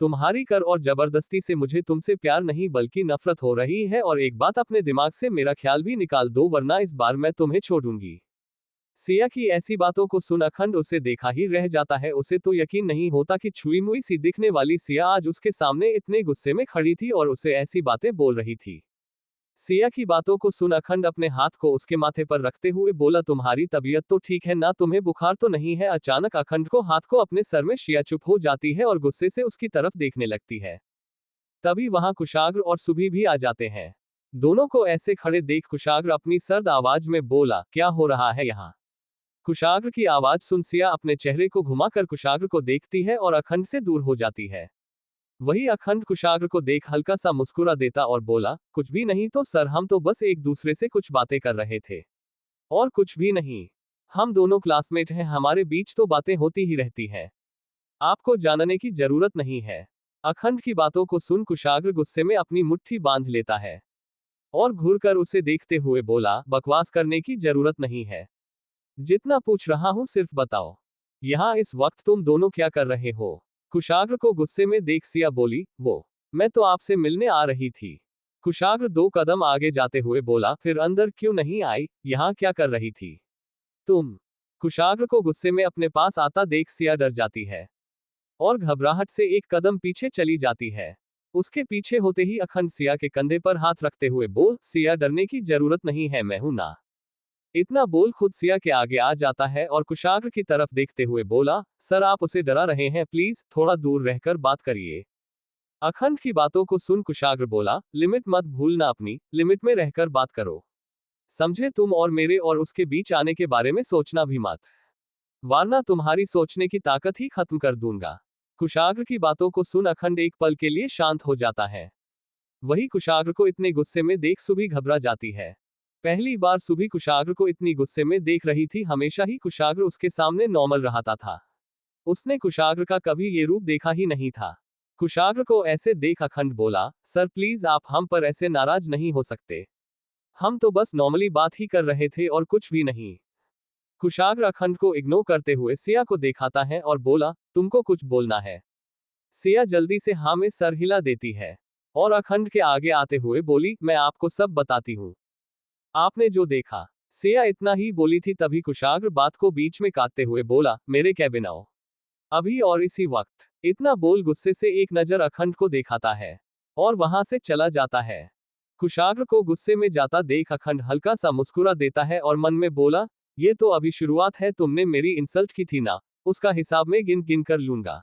तुम्हारी कर और जबरदस्ती से मुझे तुमसे प्यार नहीं बल्कि नफरत हो रही है, और एक बात, अपने दिमाग से मेरा ख्याल भी निकाल दो वरना इस बार मैं तुम्हें छोड़ूंगी। सिया की ऐसी बातों को सुन अखंड उसे देखा ही रह जाता है। उसे तो यकीन नहीं होता कि छुई मुई सी दिखने वाली सिया आज उसके सामने इतने गुस्से में खड़ी थी और उसे ऐसी बातें बोल रही थी। सिया की बातों को सुन अखंड अपने हाथ को उसके माथे पर रखते हुए बोला, तुम्हारी तबीयत तो ठीक है ना, तुम्हें बुखार तो नहीं है? अचानक अखंड को हाथ को अपने सर में सिया चुप हो जाती है और गुस्से से उसकी तरफ देखने लगती है। तभी वहां कुशाग्र और सुभी भी आ जाते हैं। दोनों को ऐसे खड़े देख कुशाग्र अपनी सर्द आवाज में बोला, क्या हो रहा है यहाँ? कुशाग्र की आवाज सुन सिया अपने चेहरे को घुमाकर कुशाग्र को देखती है और अखंड से दूर हो जाती है। वही अखंड कुशाग्र को देख हल्का सा मुस्कुरा देता और बोला, कुछ भी नहीं तो सर, हम तो बस एक दूसरे से कुछ बातें कर रहे थे, और कुछ भी नहीं। हम दोनों क्लासमेट हैं, हमारे बीच तो बातें होती ही रहती हैं, आपको जानने की जरूरत नहीं है। अखंड की बातों को सुन कुशाग्र गुस्से में अपनी मुट्ठी बांध लेता है और घूरकर उसे देखते हुए बोला, बकवास करने की जरूरत नहीं है, जितना पूछ रहा हूं सिर्फ बताओ, यहां इस वक्त तुम दोनों क्या कर रहे हो? कुशाग्र को गुस्से में देख सिया बोली, वो मैं तो आपसे मिलने आ रही थी। कुशाग्र 2 कदम आगे जाते हुए बोला, फिर अंदर क्यों नहीं आई, यहां क्या कर रही थी तुम? कुशाग्र को गुस्से में अपने पास आता देख सिया डर जाती है और घबराहट से एक कदम पीछे चली जाती है। उसके पीछे होते ही अखंड सिया के कंधे पर हाथ रखते हुए बोल, सिया डरने की जरूरत नहीं है, मैं हूं ना। इतना बोल खुद सिया के आगे आ जाता है और कुशाग्र की तरफ देखते हुए बोला, सर आप उसे डरा रहे हैं, प्लीज थोड़ा दूर रहकर बात करिए। अखंड की बातों को सुन कुशाग्र बोला, लिमिट मत भूलना, अपनी लिमिट में रहकर बात करो, समझे? तुम और मेरे और उसके बीच आने के बारे में सोचना भी मत, वरना तुम्हारी सोचने की ताकत ही खत्म कर दूंगा। कुशाग्र की बातों को सुन अखंड एक पल के लिए शांत हो जाता है। वही कुशाग्र को इतने गुस्से में देख सुभी घबरा जाती है। पहली बार सुभी कुशाग्र को इतनी गुस्से में देख रही थी, हमेशा ही कुशाग्र उसके सामने नॉर्मल रहता था। उसने कुशाग्र का कभी ये रूप देखा ही नहीं था। कुशाग्र को ऐसे देख अखंड बोला, सर प्लीज आप हम पर ऐसे नाराज नहीं हो सकते। हम तो बस नॉर्मली बात ही कर रहे थे और कुछ भी नहीं। कुशाग्र अखंड को इग्नोर करते हुए सिया को दिखाता है और बोला, तुमको कुछ बोलना है। सिया जल्दी से हाँ में सर हिला देती है और अखंड के आगे आते हुए बोली, मैं आपको सब बताती हूँ। आपने जो देखा। सिया इतना ही बोली थी तभी कुशाग्र बात को बीच में काटते हुए बोला, मेरे कैबिन आओ अभी और इसी वक्त। इतना बोल गुस्से से एक नजर अखंड को दिखाता है और वहां से चला जाता है। कुशाग्र को गुस्से में जाता देख अखंड हल्का सा मुस्कुरा देता है और मन में बोला, ये तो अभी शुरुआत है, तुमने मेरी इंसल्ट की थी ना, उसका हिसाब में गिन गिन कर लूंगा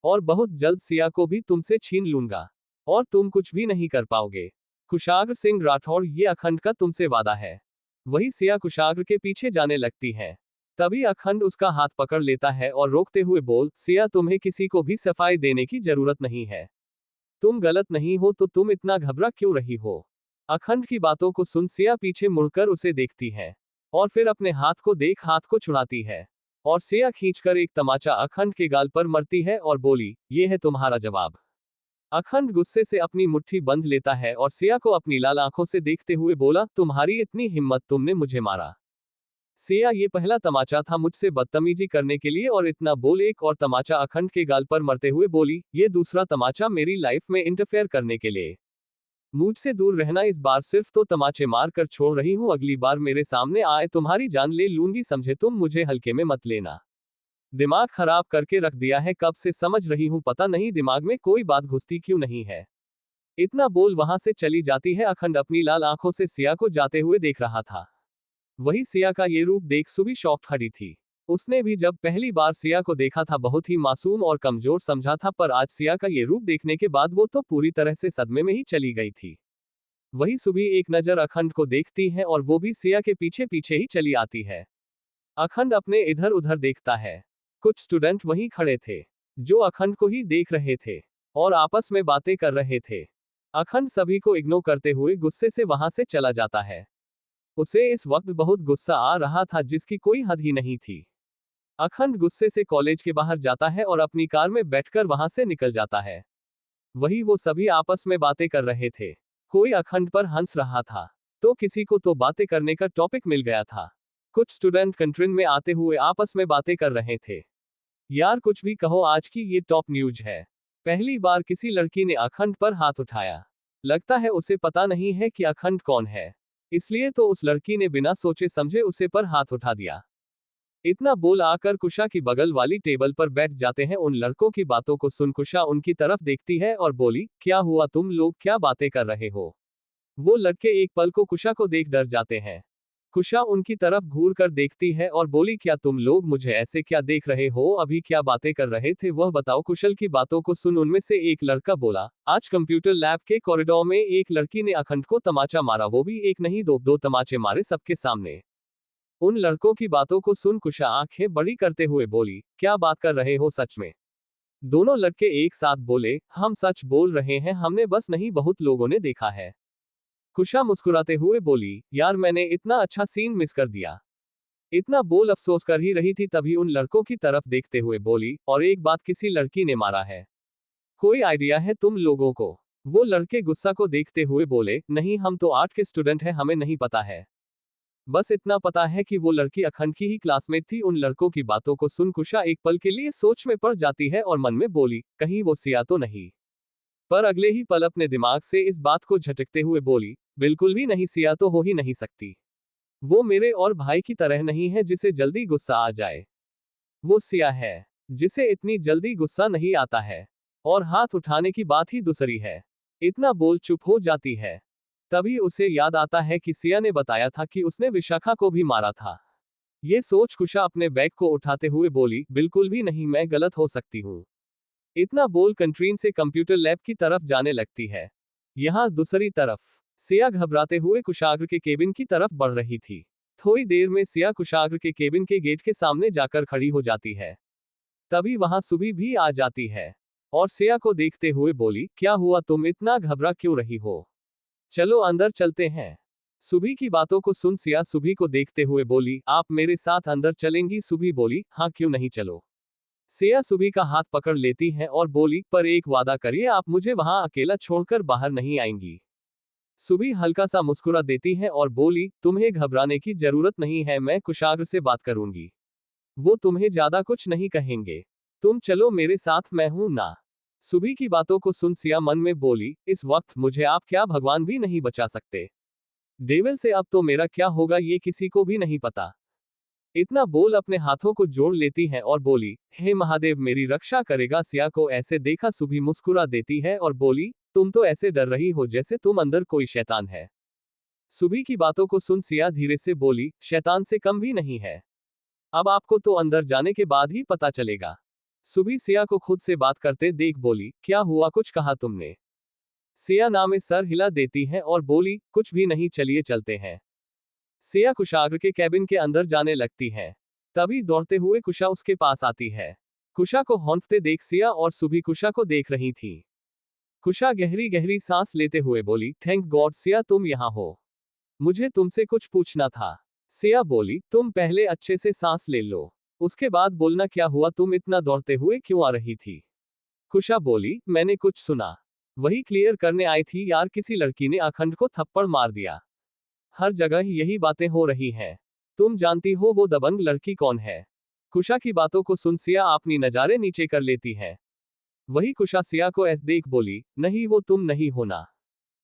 और बहुत जल्द सिया को भी तुमसे छीन लूंगा और तुम कुछ भी नहीं कर पाओगे। कुशाग्र सिंह राठौड़, ये अखंड का तुमसे वादा है। वही सिया कुशाग्र के पीछे जाने लगती है। तभी अखंड उसका हाथ पकड़ लेता है और रोकते हुए बोल, सिया तुम्हें किसी को भी सफाई देने की जरूरत नहीं है। तुम गलत नहीं हो तो तुम इतना घबरा क्यों रही हो। अखंड की बातों को सुन सिया पीछे मुड़कर उसे देखती है और फिर अपने हाथ को देख हाथ को छुड़ाती है और सिया खींचकर एक तमाचा अखंड के गाल पर मरती है और बोली, ये है तुम्हारा जवाब। अखंड गुस्से से अपनी मुट्ठी बंद लेता है और सिया को अपनी लाल आंखों से देखते हुए बोला, तुम्हारी इतनी हिम्मत, तुमने मुझे मारा। सिया, ये पहला तमाचा था मुझसे बदतमीजी करने के लिए और इतना बोल एक और तमाचा अखंड के गाल पर मरते हुए बोली, ये दूसरा तमाचा मेरी लाइफ में इंटरफेयर करने के लिए। मुझसे दूर रहना, इस बार सिर्फ तो तमाचे मार कर छोड़ रही हूँ, अगली बार मेरे सामने आए तुम्हारी जान ले लूंगी, समझे। तुम मुझे हल्के में मत लेना। दिमाग खराब करके रख दिया है, कब से समझ रही हूँ, पता नहीं दिमाग में कोई बात घुसती क्यों नहीं है। इतना बोल वहां से चली जाती है। अखंड अपनी लाल आंखों से सिया को जाते हुए देख रहा था। वही सिया का ये रूप देख सुबह शॉक्ड खड़ी थी। उसने भी जब पहली बार सिया को देखा था बहुत ही मासूम और कमजोर समझा था, पर आज सिया का ये रूप देखने के बाद वो तो पूरी तरह से सदमे में ही चली गई थी। वही सुबह एक नजर अखंड को देखती है और वो भी सिया के पीछे पीछे ही चली आती है। अखंड अपने इधर उधर देखता है। कुछ स्टूडेंट वहीं खड़े थे जो अखंड को ही देख रहे थे और आपस में बातें कर रहे थे। अखंड सभी को इग्नोर करते हुए गुस्से से वहां से चला जाता है। उसे इस वक्त बहुत गुस्सा आ रहा था जिसकी कोई हद ही नहीं थी। अखंड गुस्से से कॉलेज के बाहर जाता है और अपनी कार में बैठकर वहां से निकल जाता है। वही वो सभी आपस में बातें कर रहे थे। कोई अखंड पर हंस रहा था तो किसी को तो बातें करने का टॉपिक मिल गया था। कुछ स्टूडेंट कैंटीन में आते हुए आपस में बातें कर रहे थे। यार कुछ भी कहो, आज की ये टॉप न्यूज है। पहली बार किसी लड़की ने अखंड पर हाथ उठाया। लगता है उसे पता नहीं है कि अखंड कौन है, इसलिए तो उस लड़की ने बिना सोचे समझे उसे पर हाथ उठा दिया। इतना बोल आकर कुशा की बगल वाली टेबल पर बैठ जाते हैं। उन लड़कों की बातों को सुन कुशा उनकी तरफ देखती है और बोली, क्या हुआ, तुम लोग क्या बातें कर रहे हो। वो लड़के एक पल को कुशा को देख डर जाते हैं। कुशा उनकी तरफ घूर कर देखती है और बोली, क्या तुम लोग मुझे ऐसे क्या देख रहे हो, अभी क्या बातें कर रहे थे वह बताओ। कुशल की बातों को सुन उनमें से एक लड़का बोला, आज कंप्यूटर लैब के कॉरिडोर में एक लड़की ने अखंड को तमाचा मारा, वो भी एक नहीं दो तमाचे मारे सबके सामने। उन लड़कों की बातों को सुन कुशा आंखें बड़ी करते हुए बोली, क्या बात कर रहे हो सच में। दोनों लड़के एक साथ बोले, हम सच बोल रहे हैं, हमने बस नहीं बहुत लोगों ने देखा है। कुशा मुस्कुराते हुए बोली, यार मैंने इतना अच्छा सीन मिस कर दिया। इतना बोल अफसोस कर ही रही थी तभी उन लड़कों की तरफ देखते हुए बोली, और एक बात, किसी लड़की ने मारा है। कोई आइडिया है तुम लोगों को। वो लड़के गुस्सा को देखते हुए बोले, नहीं हम तो आर्ट के स्टूडेंट हैं, हमें नहीं पता है। बस इतना पता है कि वो लड़की अखंड की ही क्लासमेट थी। उन लड़कों की बातों को सुन कुशा एक पल के लिए सोच में पड़ जाती है और मन में बोली, कहीं वो सिया तो नहीं। पर अगले ही पल अपने दिमाग से इस बात को झटकते हुए बोली, बिल्कुल भी नहीं, सिया तो हो ही नहीं सकती। वो मेरे और भाई की तरह नहीं है जिसे जल्दी गुस्सा आ जाए। वो सिया है जिसे इतनी जल्दी गुस्सा नहीं आता है, और हाथ उठाने की बात ही दूसरी है। इतना बोल चुप हो जाती है। तभी उसे याद आता है कि सिया ने बताया था कि उसने विशाखा को भी मारा था। ये सोच कुशा अपने बैग को उठाते हुए बोली, बिल्कुल भी नहीं, मैं गलत हो सकती हूँ। इतना बोल कैंटीन से कंप्यूटर लैब की तरफ जाने लगती है। यहाँ दूसरी तरफ सिया घबराते हुए कुशाग्र के केबिन की तरफ बढ़ रही थी। थोड़ी देर में सिया कुशाग्र के केबिन के गेट के सामने जाकर खड़ी हो जाती है। तभी वहां सुबी भी आ जाती है और सिया को देखते हुए बोली, क्या हुआ, तुम इतना घबरा क्यों रही हो। चलो अंदर चलते हैं। सुबी की बातों को सुन सिया सुबी को देखते हुए बोली, आप मेरे साथ अंदर चलेंगी। सुबी बोली, हाँ क्यों नहीं, चलो। सिया सुबी का हाथ पकड़ लेती है और बोली, पर एक वादा करिए, आप मुझे वहां अकेला छोड़कर बाहर नहीं आएंगी। सुबी हल्का सा मुस्कुरा देती है और बोली, तुम्हें घबराने की जरूरत नहीं है, मैं कुशाग्र से बात करूंगी। वो तुम्हें ज्यादा कुछ नहीं कहेंगे। तुम चलो मेरे साथ, मैं हूं ना। सुबी की बातों को सुन सिया मन में बोली, इस वक्त मुझे आप क्या भगवान भी नहीं बचा सकते। डेविल से अब तो मेरा क्या होगा ये किसी को भी नहीं पता। इतना बोल अपने हाथों को जोड़ लेती है और बोली, हे महादेव मेरी रक्षा करेगा। सिया को ऐसे देखा सुबी मुस्कुरा देती है और बोली, तुम तो ऐसे डर रही हो जैसे तुम अंदर कोई शैतान है। सुबी की बातों को सुन सिया धीरे से बोली, शैतान से कम भी नहीं है। अब आपको तो अंदर जाने के बाद ही पता चलेगा। सुबी सिया को खुद से बात करते देख बोली, क्या हुआ, कुछ कहा तुमने? सिया ना में सर हिला देती है और बोली, कुछ भी नहीं, चलिए चलते हैं। सिया कुशाग्र के कैबिन के अंदर जाने लगती है। तभी दौड़ते हुए कुशा उसके पास आती है। कुशा को हौंकते देख सिया और सुबी कुशा को देख रही थी। कुशा गहरी गहरी सांस लेते हुए बोली, थैंक गॉड सिया तुम यहाँ हो। मुझे तुमसे कुछ पूछना था। सिया बोली, तुम पहले अच्छे से सांस ले लो, उसके बाद बोलना क्या हुआ, तुम इतना दौड़ते हुए क्यों आ रही थी? कुशा बोली, मैंने कुछ सुना, वही क्लियर करने आई थी यार, किसी लड़की ने अखंड को थप्पड़ मार दिया। हर जगह यही बातें हो रही हैं। तुम जानती हो वो दबंग लड़की कौन है? कुशा की बातों को सुन सिया अपनी नजारे नीचे कर लेती है। वही कुशा सिया को ऐसे देख बोली, नहीं वो तुम नहीं होना।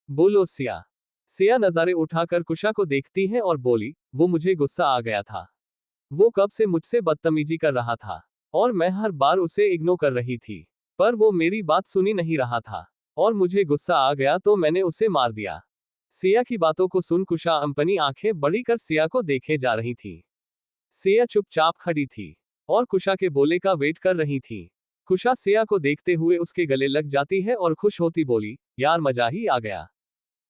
बोलो सिया। सिया नजारे उठाकर कुशा को देखती है और बोली, वो मुझे गुस्सा आ गया था। वो कब से मुझसे बदतमीजी कर रहा था और मैं हर बार उसे इग्नोर कर रही थी, पर वो मेरी बात सुनी नहीं रहा था और मुझे गुस्सा आ गया तो मैंने उसे मार दिया। सिया की बातों को सुन कुशा अपनी आंखें बड़ी कर सिया को देखे जा रही थी। सिया चुपचाप खड़ी थी और कुशा के बोले का वेट कर रही थी। कुशा सिया को देखते हुए उसके गले लग जाती है और खुश होती बोली, यार मजा ही आ गया।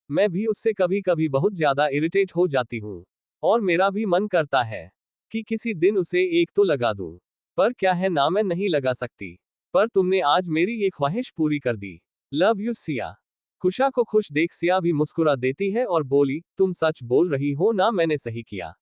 मैं भी उससे कभी कभी बहुत ज्यादा इरिटेट हो जाती हूँ और मेरा भी मन करता है कि किसी दिन उसे एक तो लगा दूं, पर क्या है ना, मैं नहीं लगा सकती। पर तुमने आज मेरी ये ख्वाहिश पूरी कर दी। Love you Siya. कुशा को खुश देख सिया भी मुस्कुरा देती है और बोली, तुम सच बोल रही हो ना, मैंने सही किया।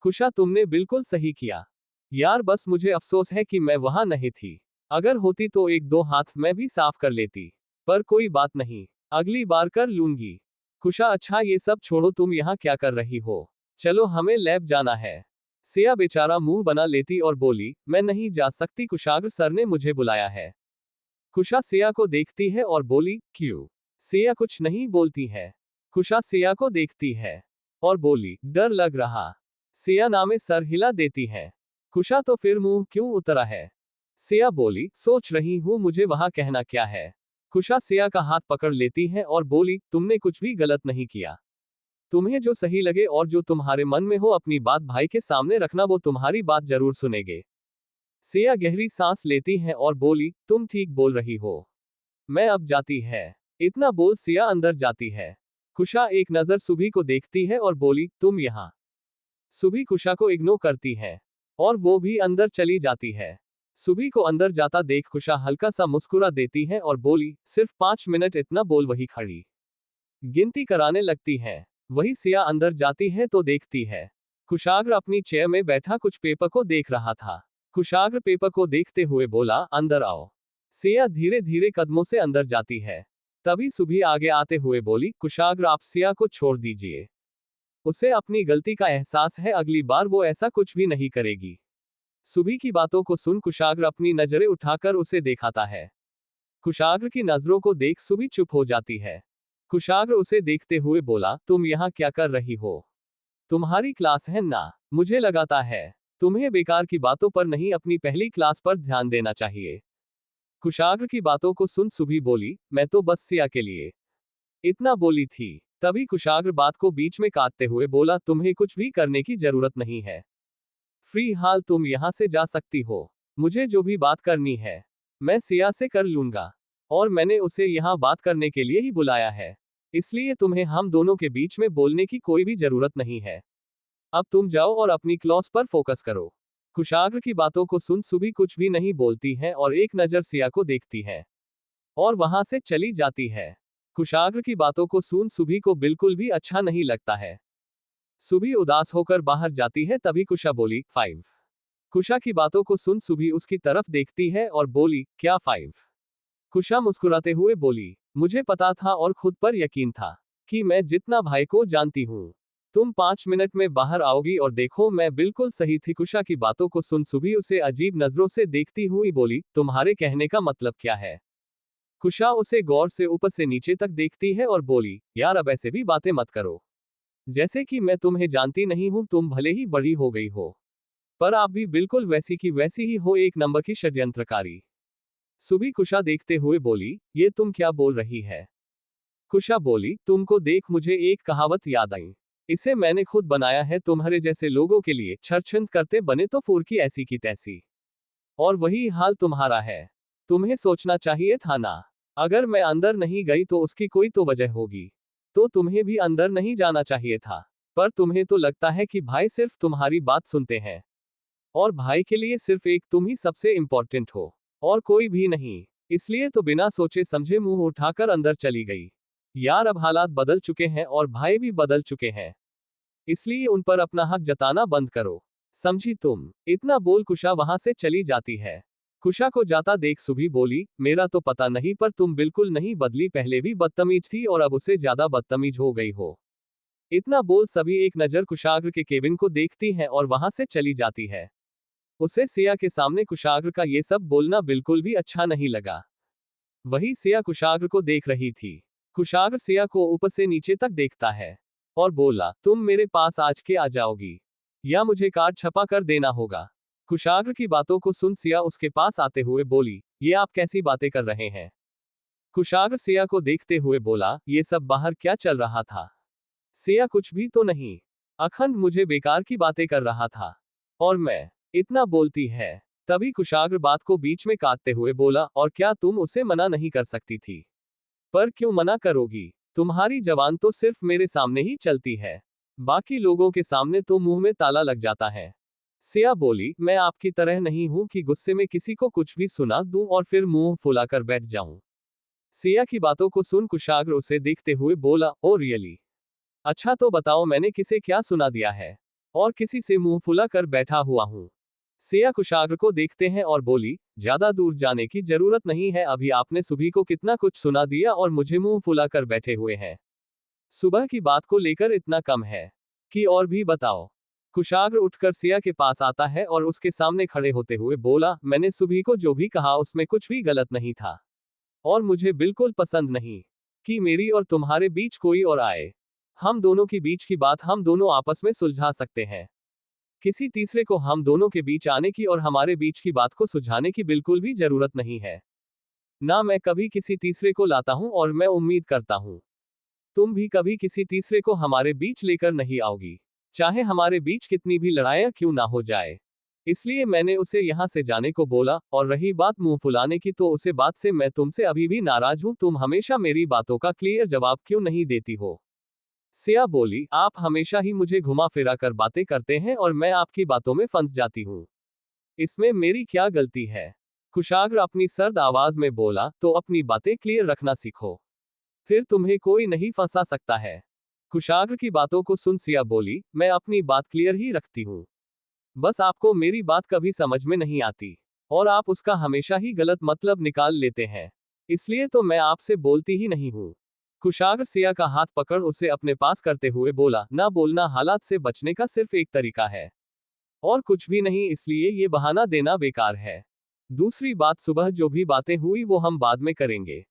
कुशा तुमने बिल्कुल सही किया। यार बस मुझे अफसोस है कि मैं वहां नहीं थी, अगर होती तो एक दो हाथ मैं भी साफ कर लेती, पर कोई बात नहीं, अगली बार कर लूंगी। कुशा, अच्छा ये सब छोड़ो, तुम यहाँ क्या कर रही हो? चलो हमें लैब जाना है। सिया बेचारा मुंह बना लेती और बोली, मैं नहीं जा सकती, कुशाग्र सर ने मुझे बुलाया है। कुशा सिया को देखती है और बोली, क्यों? सिया कुछ नहीं बोलती है। कुशा सिया को देखती है और बोली, डर लग रहा? सिया नामे सर हिला देती है। कुशा, तो फिर मुंह क्यों उतरा है? सिया बोली, सोच रही हूं मुझे वहां कहना क्या है। कुशा सिया का हाथ पकड़ लेती है और बोली, तुमने कुछ भी गलत नहीं किया। तुम्हें जो सही लगे और जो तुम्हारे मन में हो अपनी बात भाई के सामने रखना, वो तुम्हारी बात जरूर सुनेंगे। सिया गहरी सांस लेती है और बोली, तुम ठीक बोल रही हो, मैं अब जाती है। इतना बोल सिया अंदर जाती है। कुशा एक नजर सुबी को देखती है और बोली, तुम यहाँ। सुबी कुशा को इग्नोर करती है और वो भी अंदर चली जाती है। सुबी को अंदर जाता देख कुशा हल्का सा मुस्कुरा देती है और बोली, सिर्फ 5 मिनट, इतना बोल वही खड़ी गिनती कराने लगती है। वही सिया अंदर जाती है तो देखती है कुशाग्र अपनी चेयर में बैठा कुछ पेपर को देख रहा था। कुशाग्र पेपर को देखते हुए बोला, अंदर आओ। सिया धीरे धीरे कदमों से अंदर जाती है। तभी सुबी आगे आते हुए बोली, कुशाग्र आप सिया को छोड़ दीजिए, उसे अपनी गलती का एहसास है, अगली बार वो ऐसा कुछ भी नहीं करेगी। सुबी की बातों को सुन कुशाग्र अपनी नजरें उठाकर उसे दिखाता है। कुशाग्र की नजरों को देख सुबी चुप हो जाती है। कुशाग्र उसे देखते हुए बोला, तुम यहाँ क्या कर रही हो? तुम्हारी क्लास है ना? मुझे लगाता है तुम्हें बेकार की बातों पर नहीं, अपनी पहली क्लास पर ध्यान देना चाहिए। कुशाग्र की बातों को सुन सुबी बोली, मैं तो बस सिया के लिए इतना बोली थी। तभी कुशाग्र बात को बीच में काटते हुए बोला, तुम्हें कुछ भी करने की जरूरत नहीं है, फ्री हाल तुम यहां से जा सकती हो। मुझे जो भी बात करनी है मैं सिया से कर लूंगा और मैंने उसे यहाँ बात करने के लिए ही बुलाया है, इसलिए तुम्हें हम दोनों के बीच में बोलने की कोई भी जरूरत नहीं है। अब तुम जाओ और अपनी क्लास पर फोकस करो। कुशाग्र की बातों को सुन सुबी कुछ भी नहीं बोलती है और एक नजर सिया को देखती है और वहां से चली जाती है। कुशाग्र की बातों को सुन सुबी को बिल्कुल भी अच्छा नहीं लगता है। सुबी उदास होकर बाहर जाती है। तभी कुशा बोली, 5 कुशा की बातों को सुन सुभी उसकी तरफ देखती है और बोली, क्या 5? कुशा मुस्कुराते हुए बोली, मुझे पता था और खुद पर यकीन था कि मैं जितना भाई को जानती हूँ, तुम 5 मिनट में बाहर आओगी और देखो मैं बिल्कुल सही थी। कुशा की बातों को सुन सुभी उसे अजीब नजरों से देखती हुई बोली, तुम्हारे कहने का मतलब क्या है? कुशा उसे गौर से ऊपर से नीचे तक देखती है और बोली, यार अब ऐसे भी बातें मत करो, जैसे कि मैं तुम्हें जानती नहीं हूं। तुम भले ही बड़ी हो गई हो, पर आप भी बिल्कुल वैसी की वैसी ही हो, एक नंबर की षड्यंत्रकारी। सुबी कुशा देखते हुए बोली, ये तुम क्या बोल रही है? कुशा बोली, तुमको देख मुझे एक कहावत याद आई। इसे मैंने खुद बनाया है, तुम्हारे जैसे लोगों के लिए छरछंद करते बने तो फूर की ऐसी की तैसी। और वही हाल तुम्हारा है। तुम्हें सोचना चाहिए था ना, अगर मैं अंदर नहीं गई तो उसकी कोई तो वजह होगी, तो तुम्हें भी अंदर नहीं जाना चाहिए था। पर तुम्हें तो लगता है कि भाई सिर्फ तुम्हारी बात सुनते हैं, और भाई के लिए सिर्फ एक तुम ही सबसे इंपॉर्टेंट हो, और कोई भी नहीं। इसलिए तो बिना सोचे समझे मुंह उठाकर अंदर चली गई। यार अब हालात बदल चुके हैं और भाई भी बदल चुके हैं, इसलिए उन पर अपना हक जताना बंद करो, समझी तुम? इतना बोल कुशा वहां से चली जाती है। कुशा को जाता देख सुभी बोली, मेरा तो पता नहीं पर तुम बिल्कुल नहीं बदली, पहले भी बदतमीज थी और अब उससे ज्यादा बदतमीज हो गई हो। इतना बोल सभी एक नजर कुशाग्र के केबिन को देखती हैं और वहां से चली जाती है। उसे सिया के सामने कुशाग्र का ये सब बोलना बिल्कुल भी अच्छा नहीं लगा। वही सिया कुशाग्र को देख रही थी। कुशाग्र सिया को ऊपर से नीचे तक देखता है और बोला, तुम मेरे पास आज के आ जाओगी या मुझे कार्ड छपा कर देना होगा। कुशाग्र की बातों को सुन सिया उसके पास आते हुए बोली, ये आप कैसी बातें कर रहे हैं? कुशाग्र सिया को देखते हुए बोला, ये सब बाहर क्या चल रहा था? सिया, कुछ भी तो नहीं, अखंड मुझे बेकार की बातें कर रहा था और मैं इतना बोलती है। तभी कुशाग्र बात को बीच में काटते हुए बोला, और क्या तुम उसे मना नहीं कर सकती थी? पर क्यों मना करोगी? तुम्हारी जबान तो सिर्फ मेरे सामने ही चलती है, बाकी लोगों के सामने तो मुंह में ताला लग जाता है। सिया बोली, मैं आपकी तरह नहीं हूं कि गुस्से में किसी को कुछ भी सुना दूं और फिर मुंह फुलाकर बैठ जाऊं। सिया की बातों को सुन कुशाग्र उसे देखते हुए बोला, ओ रियली? अच्छा तो बताओ मैंने किसे क्या सुना दिया है और किसी से मुंह फुला कर बैठा हुआ हूं? सिया कुशाग्र को देखते हैं और बोली, ज्यादा दूर जाने की जरूरत नहीं है, अभी आपने सुबह को कितना कुछ सुना दिया और मुझे मुंह फुला कर बैठे हुए हैं। सुबह की बात को लेकर इतना कम है कि और भी बताओ। कुशाग्र उठकर सिया के पास आता है और उसके सामने खड़े होते हुए बोला, मैंने सुबह को जो भी कहा उसमें कुछ भी गलत नहीं था, और मुझे बिल्कुल पसंद नहीं कि मेरी और तुम्हारे बीच कोई और आए। हम दोनों की बीच की बात हम दोनों आपस में सुलझा सकते हैं, किसी तीसरे को हम दोनों के बीच आने की और हमारे बीच की बात को सुलझाने की बिल्कुल भी जरूरत नहीं है। ना मैं कभी किसी तीसरे को लाता हूं और मैं उम्मीद करता हूं तुम भी कभी किसी तीसरे को हमारे बीच लेकर नहीं आओगी, चाहे हमारे बीच कितनी भी लड़ाइयां क्यों ना हो जाए। इसलिए मैंने उसे यहां से जाने को बोला, और रही बात मुंह फुलाने की, तो उसे बात से मैं तुमसे अभी भी नाराज हूं। तुम हमेशा मेरी बातों का क्लियर जवाब क्यों नहीं देती हो? सिया बोली, आप हमेशा ही मुझे घुमा फिरा कर बातें करते हैं और मैं आपकी बातों में फंस जाती हूँ, इसमें मेरी क्या गलती है? कुशाग्र अपनी सर्द आवाज में बोला, तो अपनी बातें क्लियर रखना सीखो, फिर तुम्हें कोई नहीं फंसा सकता है। कुशाग्र की बातों को सुन सिया बोली, मैं अपनी बात क्लियर ही रखती हूँ, बस आपको मेरी बात कभी समझ में नहीं आती और आप उसका हमेशा ही गलत मतलब निकाल लेते हैं, इसलिए तो मैं आपसे बोलती ही नहीं हूँ। कुशाग्र सिया का हाथ पकड़ उसे अपने पास करते हुए बोला, ना बोलना हालात से बचने का सिर्फ एक तरीका है और कुछ भी नहीं, इसलिए ये बहाना देना बेकार है। दूसरी बात, सुबह जो भी बातें हुई वो हम बाद में करेंगे,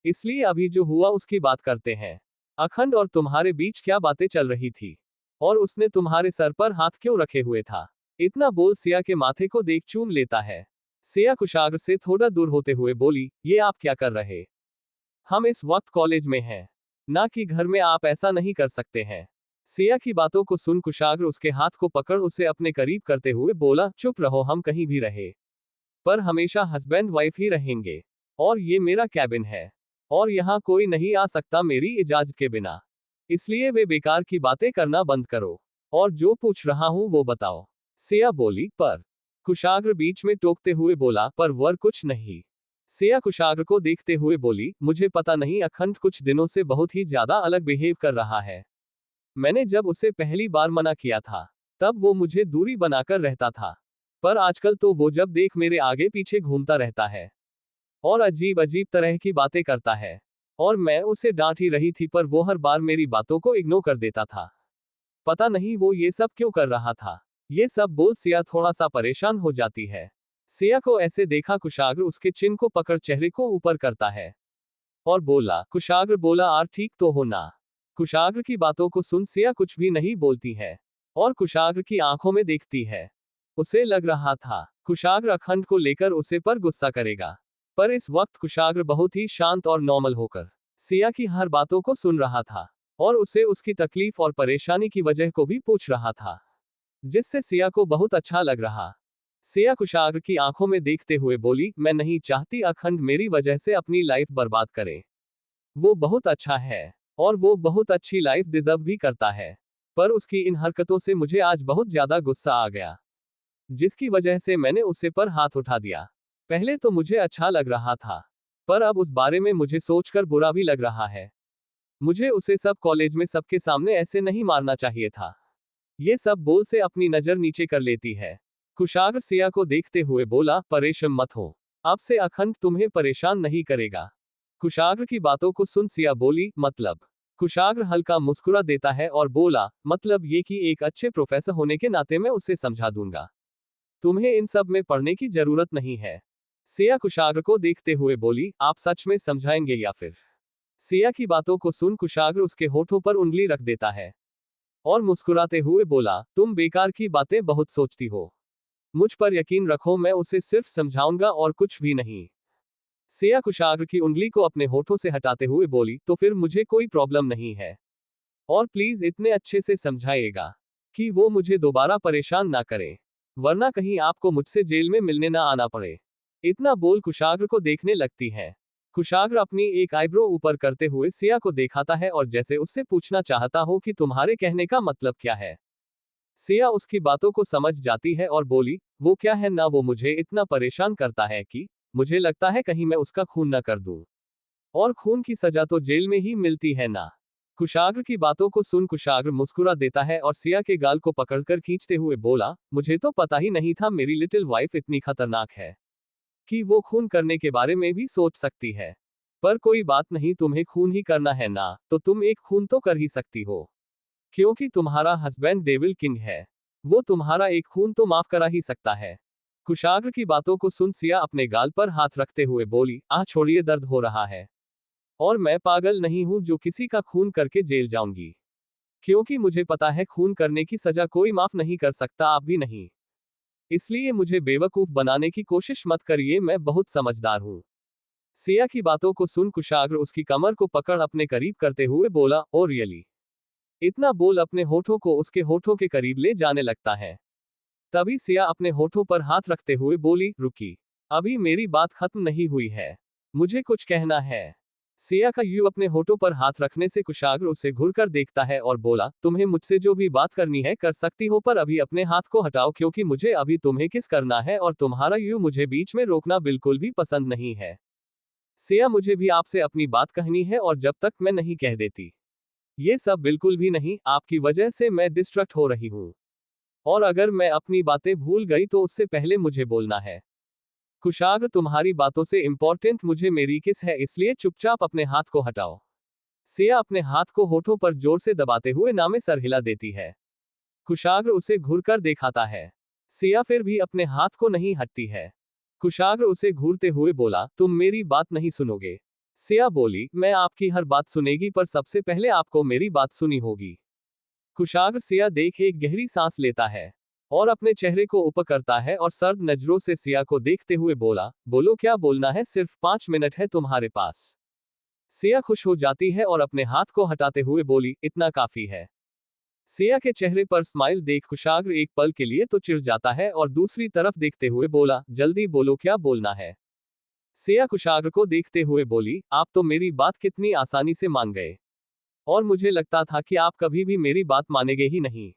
इसलिए अभी जो हुआ उसकी बात करते हैं। अखंड और तुम्हारे बीच क्या बातें चल रही थी और उसने तुम्हारे सर पर हाथ क्यों रखे हुए था? इतना बोल सिया के माथे को देख चूम लेता है। सिया कुशाग्र से थोड़ा दूर होते हुए बोली, ये आप क्या कर रहे? हम इस वक्त कॉलेज में हैं, ना कि घर में, आप ऐसा नहीं कर सकते हैं। सिया की बातों को सुन कुशाग्र उसके हाथ को पकड़ उसे अपने करीब करते हुए बोला, चुप रहो, हम कहीं भी रहे पर हमेशा हस्बैंड वाइफ ही रहेंगे, और ये मेरा कैबिन है और यहाँ कोई नहीं आ सकता मेरी इजाजत के बिना, इसलिए वे बेकार की बातें करना बंद करो और जो पूछ रहा हूं वो बताओ। सिया बोली, पर? कुशाग्र बीच में टोकते हुए बोला, पर वर कुछ नहीं। सिया कुशाग्र को देखते हुए बोली, मुझे पता नहीं, अखंड कुछ दिनों से बहुत ही ज्यादा अलग बिहेव कर रहा है। मैंने जब उसे पहली बार मना किया था तब वो मुझे दूरी बनाकर रहता था, पर आजकल तो वो जब देख मेरे आगे पीछे घूमता रहता है और अजीब अजीब तरह की बातें करता है। और मैं उसे डांट ही रही थी पर वो हर बार मेरी बातों को इग्नोर कर देता था। पता नहीं वो ये सब क्यों कर रहा था। ये सब बोल सिया थोड़ा सा परेशान हो जाती है। सिया को ऐसे देखा कुशाग्र उसके चिन को पकड़ चेहरे को ऊपर करता है और बोला। कुशाग्र बोला आर ठीक तो हो ना। कुशाग्र की बातों को सुन सिया कुछ भी नहीं बोलती है और कुशाग्र की आंखों में देखती है। उसे लग रहा था कुशाग्र अखंड को लेकर उसे पर गुस्सा करेगा, पर इस वक्त कुशाग्र बहुत ही शांत और नॉर्मल होकर सिया की हर बातों को सुन रहा था और उसे उसकी तकलीफ और परेशानी की वजह को भी पूछ रहा था, जिससे सिया को बहुत अच्छा लग रहा। सिया कुशाग्र की आंखों में देखते हुए बोली, मैं नहीं चाहती अखंड मेरी वजह से अपनी लाइफ बर्बाद करे। वो बहुत अच्छा है और वो बहुत अच्छी लाइफ डिजर्व भी करता है, पर उसकी इन हरकतों से मुझे आज बहुत ज्यादा गुस्सा आ गया, जिसकी वजह से मैंने उसे पर हाथ उठा दिया। पहले तो मुझे अच्छा लग रहा था, पर अब उस बारे में मुझे सोचकर बुरा भी लग रहा है। मुझे उसे सब कॉलेज में सबके सामने ऐसे नहीं मारना चाहिए था। ये सब बोल से अपनी नजर नीचे कर लेती है। कुशाग्र सिया को देखते हुए बोला, परेशान मत हो, अब से अखंड तुम्हें परेशान नहीं करेगा। कुशाग्र की बातों को सुन सिया बोली, मतलब? कुशाग्र हल्का मुस्कुरा देता है और बोला, मतलब ये कि एक अच्छे प्रोफेसर होने के नाते मैं उसे समझा दूंगा। तुम्हें इन सब में पढ़ने की जरूरत नहीं है। सिया कुशाग्र को देखते हुए बोली, आप सच में समझाएंगे या फिर? सिया की बातों को सुन कुशाग्र उसके होठों पर उंगली रख देता है और मुस्कुराते हुए बोला, तुम बेकार की बातें बहुत सोचती हो। मुझ पर यकीन रखो, मैं उसे सिर्फ समझाऊंगा और कुछ भी नहीं। सिया कुशाग्र की उंगली को अपने होठों से हटाते हुए बोली, तो फिर मुझे कोई प्रॉब्लम नहीं है। और प्लीज इतने अच्छे से समझाइएगा कि वो मुझे दोबारा परेशान ना करे, वरना कहीं आपको मुझसे जेल में मिलने ना आना पड़े। इतना बोल कुशाग्र को देखने लगती है। कुशाग्र अपनी एक आईब्रो ऊपर करते हुए सिया को दिखाता है और जैसे उससे पूछना चाहता हो कि तुम्हारे कहने का मतलब क्या है। सिया उसकी बातों को समझ जाती है और बोली, वो क्या है ना, वो मुझे इतना परेशान करता है कि मुझे लगता है कहीं मैं उसका खून न कर दूं। और खून की सजा तो जेल में ही मिलती है ना। कुशाग्र की बातों को सुन कुशाग्र मुस्कुरा देता है और सिया के गाल को पकड़कर खींचते हुए बोला, मुझे तो पता ही नहीं था मेरी लिटिल वाइफ इतनी खतरनाक है कि वो खून करने के बारे में भी सोच सकती है। पर कोई बात नहीं, तुम्हें खून ही करना है ना, तो तुम एक खून तो कर ही सकती हो, क्योंकि तुम्हारा हस्बैंड डेविल किंग है। वो तुम्हारा एक खून तो माफ करा ही सकता है। कुशाग्र की बातों को सुन सिया अपने गाल पर हाथ रखते हुए बोली, छोड़िए, दर्द हो रहा है और मैं पागल नहीं हूं जो किसी का खून करके जेल जाऊंगी, क्योंकि मुझे पता है खून करने की सजा कोई माफ नहीं कर सकता, आप भी नहीं। इसलिए मुझे बेवकूफ बनाने की कोशिश मत करिए, मैं बहुत समझदार हूं। सिया की बातों को सुन कुशाग्र उसकी कमर को पकड़ अपने करीब करते हुए बोला, ओ रियली? इतना बोल अपने होठों को उसके होठों के करीब ले जाने लगता है। तभी सिया अपने होठों पर हाथ रखते हुए बोली, रुकी, अभी मेरी बात खत्म नहीं हुई है, मुझे कुछ कहना है। सिया का यूं अपने होठों पर हाथ रखने से कुशाग्र उसे घुरकर देखता है और बोला, तुम्हें मुझसे जो भी बात करनी है कर सकती हो, पर अभी अपने हाथ को हटाओ, क्योंकि मुझे अभी तुम्हें किस करना है और तुम्हारा यूं मुझे बीच में रोकना बिल्कुल भी पसंद नहीं है। सिया, मुझे भी आपसे अपनी बात कहनी है और जब तक मैं नहीं कह देती, ये सब बिल्कुल भी नहीं, आपकी वजह से मैं डिस्ट्रैक्ट हो रही हूं। और अगर मैं अपनी बातें भूल गई तो उससे पहले मुझे बोलना है। कुशाग्र, तुम्हारी बातों से इंपॉर्टेंट मुझे मेरी किस है, इसलिए चुपचाप अपने हाथ को हटाओ। सिया अपने हाथ को होठों पर जोर से दबाते हुए ना में सर हिला देती है। कुशाग्र उसे घूरकर दिखाता है। सिया फिर भी अपने हाथ को नहीं हटती है। कुशाग्र उसे घूरते हुए बोला, तुम मेरी बात नहीं सुनोगे? सिया बोली, मैं आपकी हर बात सुनेगी, पर सबसे पहले आपको मेरी बात सुनी होगी। कुशाग्र सिया देख एक गहरी सांस लेता है और अपने चेहरे को ऊपर करता है और सर्द नजरों से सिया को देखते हुए बोला, बोलो क्या बोलना है, सिर्फ 5 मिनट है तुम्हारे पास। सिया खुश हो जाती है और अपने हाथ को हटाते हुए बोली, इतना काफी है। सिया के चेहरे पर स्माइल देख कुशाग्र एक पल के लिए तो चिढ़ जाता है और दूसरी तरफ देखते हुए बोला, जल्दी बोलो क्या बोलना है। सिया कुशाग्र को देखते हुए बोली, आप तो मेरी बात कितनी आसानी से मान गए, और मुझे लगता था कि आप कभी भी मेरी बात मानेंगे ही नहीं।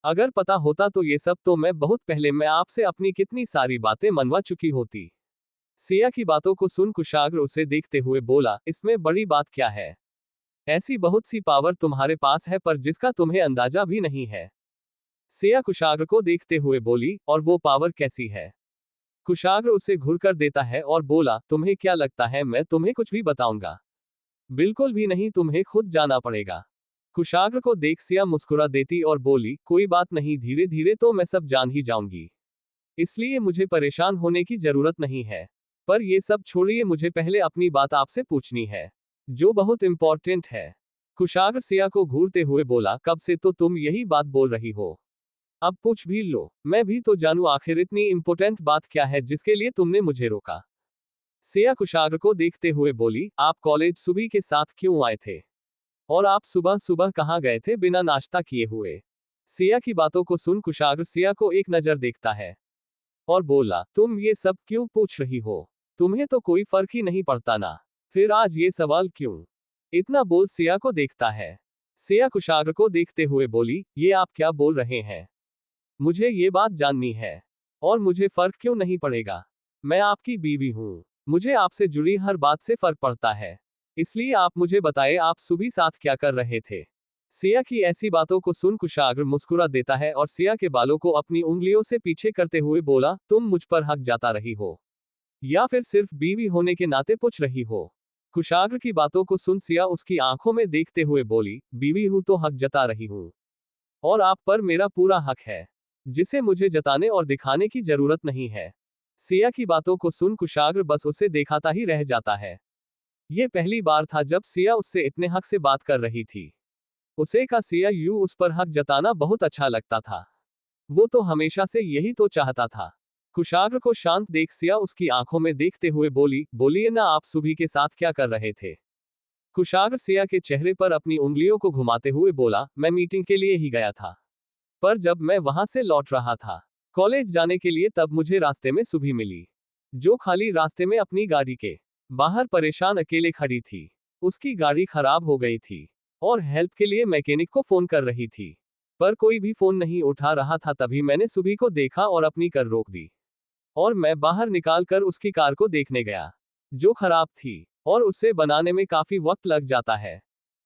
अगर पता होता तो ये सब तो मैं बहुत पहले मैं आपसे अपनी कितनी सारी बातें मनवा चुकी होती। सिया की बातों को सुन कुशाग्र उसे देखते हुए बोला, इसमें बड़ी बात क्या है? ऐसी बहुत सी पावर तुम्हारे पास है पर जिसका तुम्हें अंदाजा भी नहीं है। सिया कुशाग्र को देखते हुए बोली, और वो पावर कैसी है? कुशाग्र उसे घूरकर देता है और बोला, तुम्हें क्या लगता है मैं तुम्हें कुछ भी बताऊंगा? बिल्कुल भी नहीं, तुम्हें खुद जाना पड़ेगा। कुशाग्र को देख सिया मुस्कुरा देती और बोली, कोई बात नहीं, धीरे धीरे तो मैं सब जान ही जाऊंगी, इसलिए मुझे परेशान होने की जरूरत नहीं है। पर ये सब छोड़िए, मुझे पहले अपनी बात आपसे पूछनी है, जो बहुत इंपॉर्टेंट है। कुशाग्र सिया को घूरते हुए बोला, कब से तो तुम यही बात बोल रही हो, अब पूछ भी लो, मैं भी तो जानूं आखिर इतनी इंपॉर्टेंट बात क्या है जिसके लिए तुमने मुझे रोका। सिया कुशाग्र को देखते हुए बोली, आप कॉलेज सुबह के साथ क्यों आए थे? और आप सुबह सुबह कहाँ गए थे बिना नाश्ता किए हुए? सिया की बातों को सुन कुशाग्र सिया को एक नजर देखता है और बोला, तुम ये सब क्यों पूछ रही हो? तुम्हें तो कोई फर्क ही नहीं पड़ता ना, फिर आज ये सवाल क्यों? इतना बोल सिया को देखता है। सिया कुशाग्र को देखते हुए बोली, ये आप क्या बोल रहे हैं? मुझे ये बात जाननी है, और मुझे फर्क क्यों नहीं पड़ेगा? मैं आपकी बीवी हूँ, मुझे आपसे जुड़ी हर बात से फर्क पड़ता है, इसलिए आप मुझे बताएं आप सुबह साथ क्या कर रहे थे? सिया की ऐसी बातों को सुन कुशाग्र मुस्कुरा देता है और सिया के बालों को अपनी उंगलियों से पीछे करते हुए बोला, तुम मुझ पर हक जाता रही हो, या फिर सिर्फ बीवी होने के नाते पूछ रही हो? कुशाग्र की बातों को सुन सिया उसकी आंखों में देखते हुए बोली, बीवी हूं तो हक जता रही हूं, और आप पर मेरा पूरा हक है, जिसे मुझे जताने और दिखाने की जरूरत नहीं है। सिया की बातों को सुन कुशाग्र बस उसे देखाता ही रह जाता है। ये पहली बार था जब सिया उससे इतने हक से बात कर रही थी। उसे का सिया यू उस पर हक जताना बहुत अच्छा लगता था, वो तो हमेशा से यही तो चाहता था। कुशाग्र को शांत देख सिया उसकी आंखों में देखते हुए बोली, बोलिए ना आप सुबह के साथ क्या कर रहे थे? कुशाग्र सिया के चेहरे पर अपनी उंगलियों को घुमाते हुए बोला, मैं मीटिंग के लिए ही गया था, पर जब मैं वहां से लौट रहा था कॉलेज जाने के लिए, तब मुझे रास्ते में सुबह मिली, जो खाली रास्ते में अपनी गाड़ी के बाहर परेशान अकेले खड़ी थी। उसकी गाड़ी खराब हो गई थी और हेल्प के लिए मैकेनिक को फोन कर रही थी, पर कोई भी फोन नहीं उठा रहा था। तभी मैंने सुबह को देखा और अपनी कार रोक दी, और मैं बाहर निकाल कर उसकी कार को देखने गया, जो खराब थी, और उसे बनाने में काफी वक्त लग जाता है,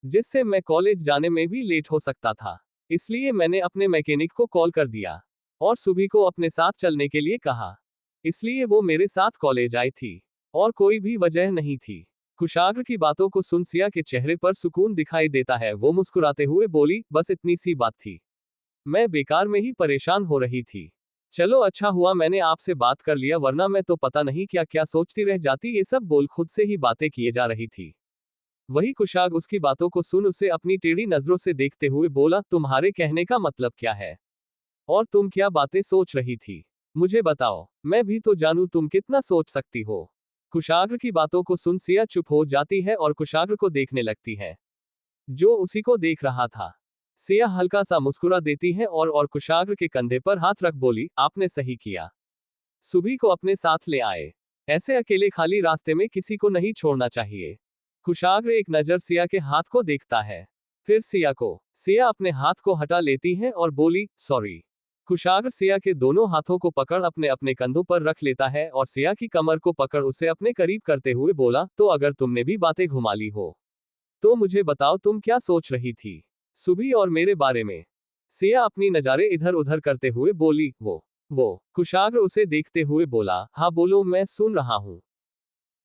जिससे मैं कॉलेज जाने में भी लेट हो सकता था। इसलिए मैंने अपने मैकेनिक को कॉल कर दिया और सुबह को अपने साथ चलने के लिए कहा, इसलिए वो मेरे साथ कॉलेज आई थी, और कोई भी वजह नहीं थी। कुशाग्र की बातों को सुन सिया के चेहरे पर सुकून दिखाई देता है। वो मुस्कुराते हुए बोली, बस इतनी सी बात थी, मैं बेकार में ही परेशान हो रही थी। चलो अच्छा हुआ मैंने आपसे बात कर लिया, वरना मैं तो पता नहीं क्या क्या सोचती रह जाती। ये सब बोल खुद से ही बातें किए जा रही थी। वही कुशाग्र उसकी बातों को सुन उसे अपनी टेढ़ी नजरों से देखते हुए बोला, तुम्हारे कहने का मतलब क्या है, और तुम क्या बातें सोच रही थी? मुझे बताओ, मैं भी तो जानूं तुम कितना सोच सकती हो। कुशाग्र की बातों को सुन सिया चुप हो जाती है और कुशाग्र को देखने लगती है, जो उसी को देख रहा था। सिया हल्का सा मुस्कुरा देती है और कुशाग्र के कंधे पर हाथ रख बोली, आपने सही किया, सुबह को अपने साथ ले आए। ऐसे अकेले खाली रास्ते में किसी को नहीं छोड़ना चाहिए। कुशाग्र एक नजर सिया के हाथ को देखता है, फिर सिया को। सिया अपने हाथ को हटा लेती है और बोली, सॉरी। कुशाग्र सिया के दोनों हाथों को पकड़ अपने अपने कंधों पर रख लेता है और सिया की कमर को पकड़ उसे अपने करीब करते हुए बोला, तो अगर तुमने भी बातें घुमा ली हो तो मुझे बताओ तुम क्या सोच रही थी, सुबह और मेरे बारे में? सिया अपनी नजारे इधर उधर करते हुए बोली, वो। कुशाग्र उसे देखते हुए बोला, हाँ बोलो, मैं सुन रहा हूं।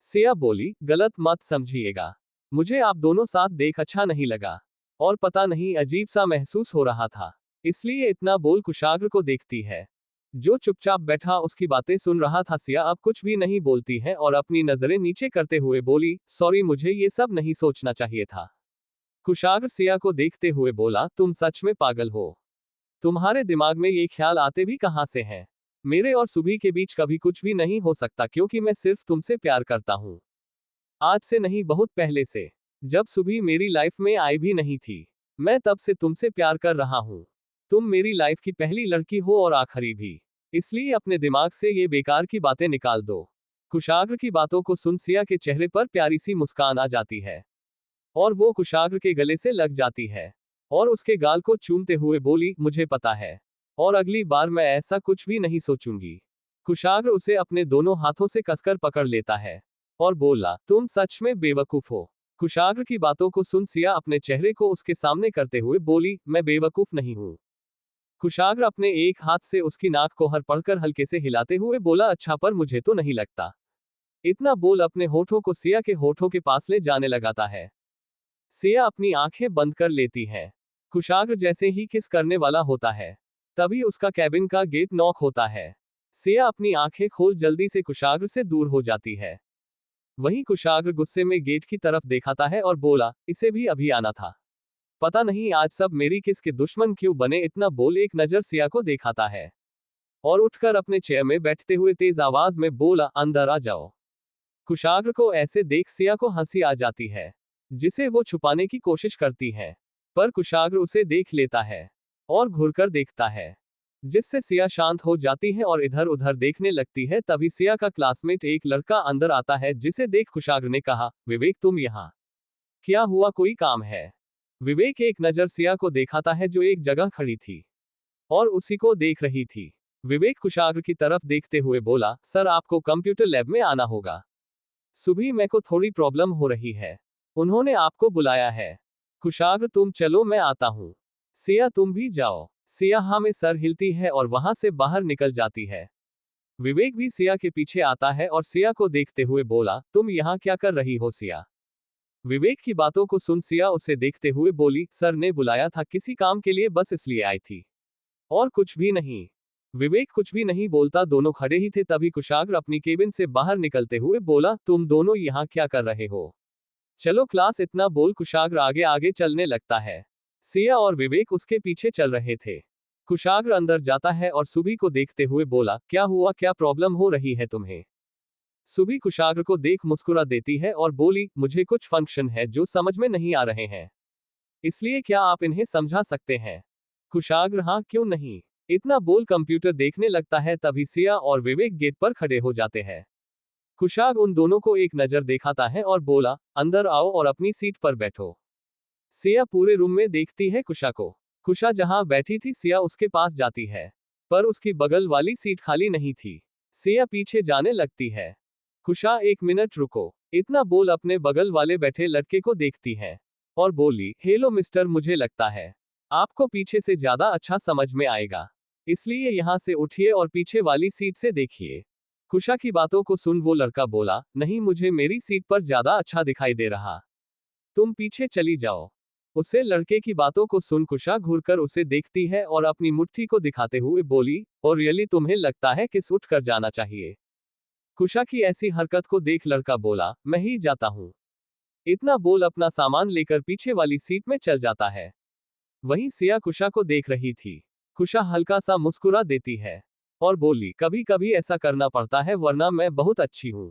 सिया बोली, गलत मत समझिएगा, मुझे आप दोनों साथ देख अच्छा नहीं लगा, और पता नहीं अजीब सा महसूस हो रहा था, इसलिए इतना बोल कुशाग्र को देखती है, जो चुपचाप बैठा उसकी बातें सुन रहा था। सिया अब कुछ भी नहीं बोलती है और अपनी नजरें नीचे करते हुए बोली, सॉरी, मुझे ये सब नहीं सोचना चाहिए था। कुशाग्र सिया को देखते हुए बोला, तुम सच में पागल हो, तुम्हारे दिमाग में ये ख्याल आते भी कहां से हैं? मेरे और सुबह के बीच कभी कुछ भी नहीं हो सकता, क्योंकि मैं सिर्फ तुमसे प्यार करता हूं। आज से नहीं, बहुत पहले से, जब सुबह मेरी लाइफ में आई भी नहीं थी, मैं तब से तुमसे प्यार कर रहा हूं। तुम मेरी लाइफ की पहली लड़की हो और आखिरी भी, इसलिए अपने दिमाग से ये बेकार की बातें निकाल दो। कुशाग्र की बातों को सुन सिया के चेहरे पर प्यारी सी मुस्कान आ जाती है, और वो कुशाग्र के गले से लग जाती है और उसके गाल को चूमते हुए बोली, मुझे पता है, और अगली बार मैं ऐसा कुछ भी नहीं सोचूंगी। कुशाग्र उसे अपने दोनों हाथों से कसकर पकड़ लेता है और बोला, तुम सच में बेवकूफ हो। कुशाग्र की बातों को सुन सिया अपने चेहरे को उसके सामने करते हुए बोली, मैं बेवकूफ नहीं हूं। कुशाग्र अपने एक हाथ से उसकी नाक को हर पढ़कर हल्के से हिलाते हुए बोला, अच्छा पर मुझे तो नहीं लगता। इतना बोल अपने होठों को सिया के होठों के पास ले जाने लगाता है। सिया अपनी आंखें बंद कर लेती है। कुशाग्र जैसे ही किस करने वाला होता है, तभी उसका कैबिन का गेट नॉक होता है। सिया अपनी आंखें खोल जल्दी से कुशाग्र से दूर हो जाती है। वहीं कुशाग्र गुस्से में गेट की तरफ देखाता है और बोला, इसे भी अभी आना था। पता नहीं आज सब मेरी किसके दुश्मन क्यों बने। इतना बोल एक नजर सिया को दिखाता है और उठकर अपने चेयर में बैठते हुए तेज आवाज में बोला, अंदर आ जाओ। कुशाग्र को ऐसे देख सिया को हंसी आ जाती है, जिसे वो छुपाने की कोशिश करती है, पर कुशाग्र उसे देख लेता है और घूरकर देखता है, जिससे सिया शांत हो जाती है और इधर उधर देखने लगती है। तभी सिया का क्लासमेट एक लड़का अंदर आता है, जिसे देख कुशाग्र ने कहा, विवेक तुम यहाँ क्या हुआ, कोई काम है? विवेक एक नजर सिया को दिखाता है जो एक जगह खड़ी थी और उसी को देख रही थी। विवेक कुशाग्र की तरफ देखते हुए बोला, सर आपको कंप्यूटर लैब में आना होगा। सुबह मेरे को थोड़ी प्रॉब्लम हो रही है, उन्होंने आपको बुलाया है। कुशाग्र तुम चलो मैं आता हूँ। सिया तुम भी जाओ। सिया हाँ में सर हिलती है और वहां से बाहर निकल जाती है। विवेक भी सिया के पीछे आता है और सिया को देखते हुए बोला, तुम यहाँ क्या कर रही हो सिया? विवेक की बातों को सुन सिया उसे देखते हुए बोली, सर ने बुलाया था किसी काम के लिए, बस इसलिए आई थी, और कुछ भी नहीं। विवेक कुछ भी नहीं बोलता, दोनों खड़े ही थे। तभी कुशाग्र अपनी केबिन से बाहर निकलते हुए बोला, तुम दोनों यहाँ क्या कर रहे हो? चलो क्लास। इतना बोल कुशाग्र आगे आगे चलने लगता है। सिया और विवेक उसके पीछे चल रहे थे। कुशाग्र अंदर जाता है और सुबह को देखते हुए बोला, क्या हुआ, क्या प्रॉब्लम हो रही है तुम्हें? सुबह कुशाग्र को देख मुस्कुरा देती है और बोली, मुझे कुछ फंक्शन है जो समझ में नहीं आ रहे हैं, इसलिए क्या आप इन्हें समझा सकते हैं? कुशाग्र हाँ क्यों नहीं। इतना बोल कंप्यूटर देखने लगता है। तभी सिया और विवेक गेट पर खड़े हो जाते हैं। कुशाग्र उन दोनों को एक नजर दिखाता है और बोला, अंदर आओ और अपनी सीट पर बैठो। सिया पूरे रूम में देखती है कुशा को। कुशा जहां बैठी थी सिया उसके पास जाती है, पर उसकी बगल वाली सीट खाली नहीं थी। सिया पीछे जाने लगती है। कुशा एक मिनट रुको। इतना बोल अपने बगल वाले बैठे लड़के को देखती है और बोली, हेलो मिस्टर, मुझे लगता है आपको पीछे से ज्यादा अच्छा समझ में आएगा, इसलिए यहां से उठिए और पीछे वाली सीट से देखिए। कुशा की बातों को सुन वो लड़का बोला, नहीं मुझे मेरी सीट पर ज्यादा अच्छा दिखाई दे रहा, तुम पीछे चली जाओ। उसे लड़के की बातों को सुन कुशा घूरकर उसे देखती है और अपनी मुट्ठी को दिखाते हुए बोली, और रियली तुम्हें लगता है किस उठ कर जाना चाहिए? कुशा की ऐसी हरकत को देख लड़का बोला, मैं ही जाता हूं। इतना बोल अपना सामान लेकर पीछे वाली सीट में चल जाता है। वहीं सिया कुशा को देख रही थी। कुशा हल्का सा मुस्कुरा देती है और बोली, कभी कभी ऐसा करना पड़ता है, वरना मैं बहुत अच्छी हूं,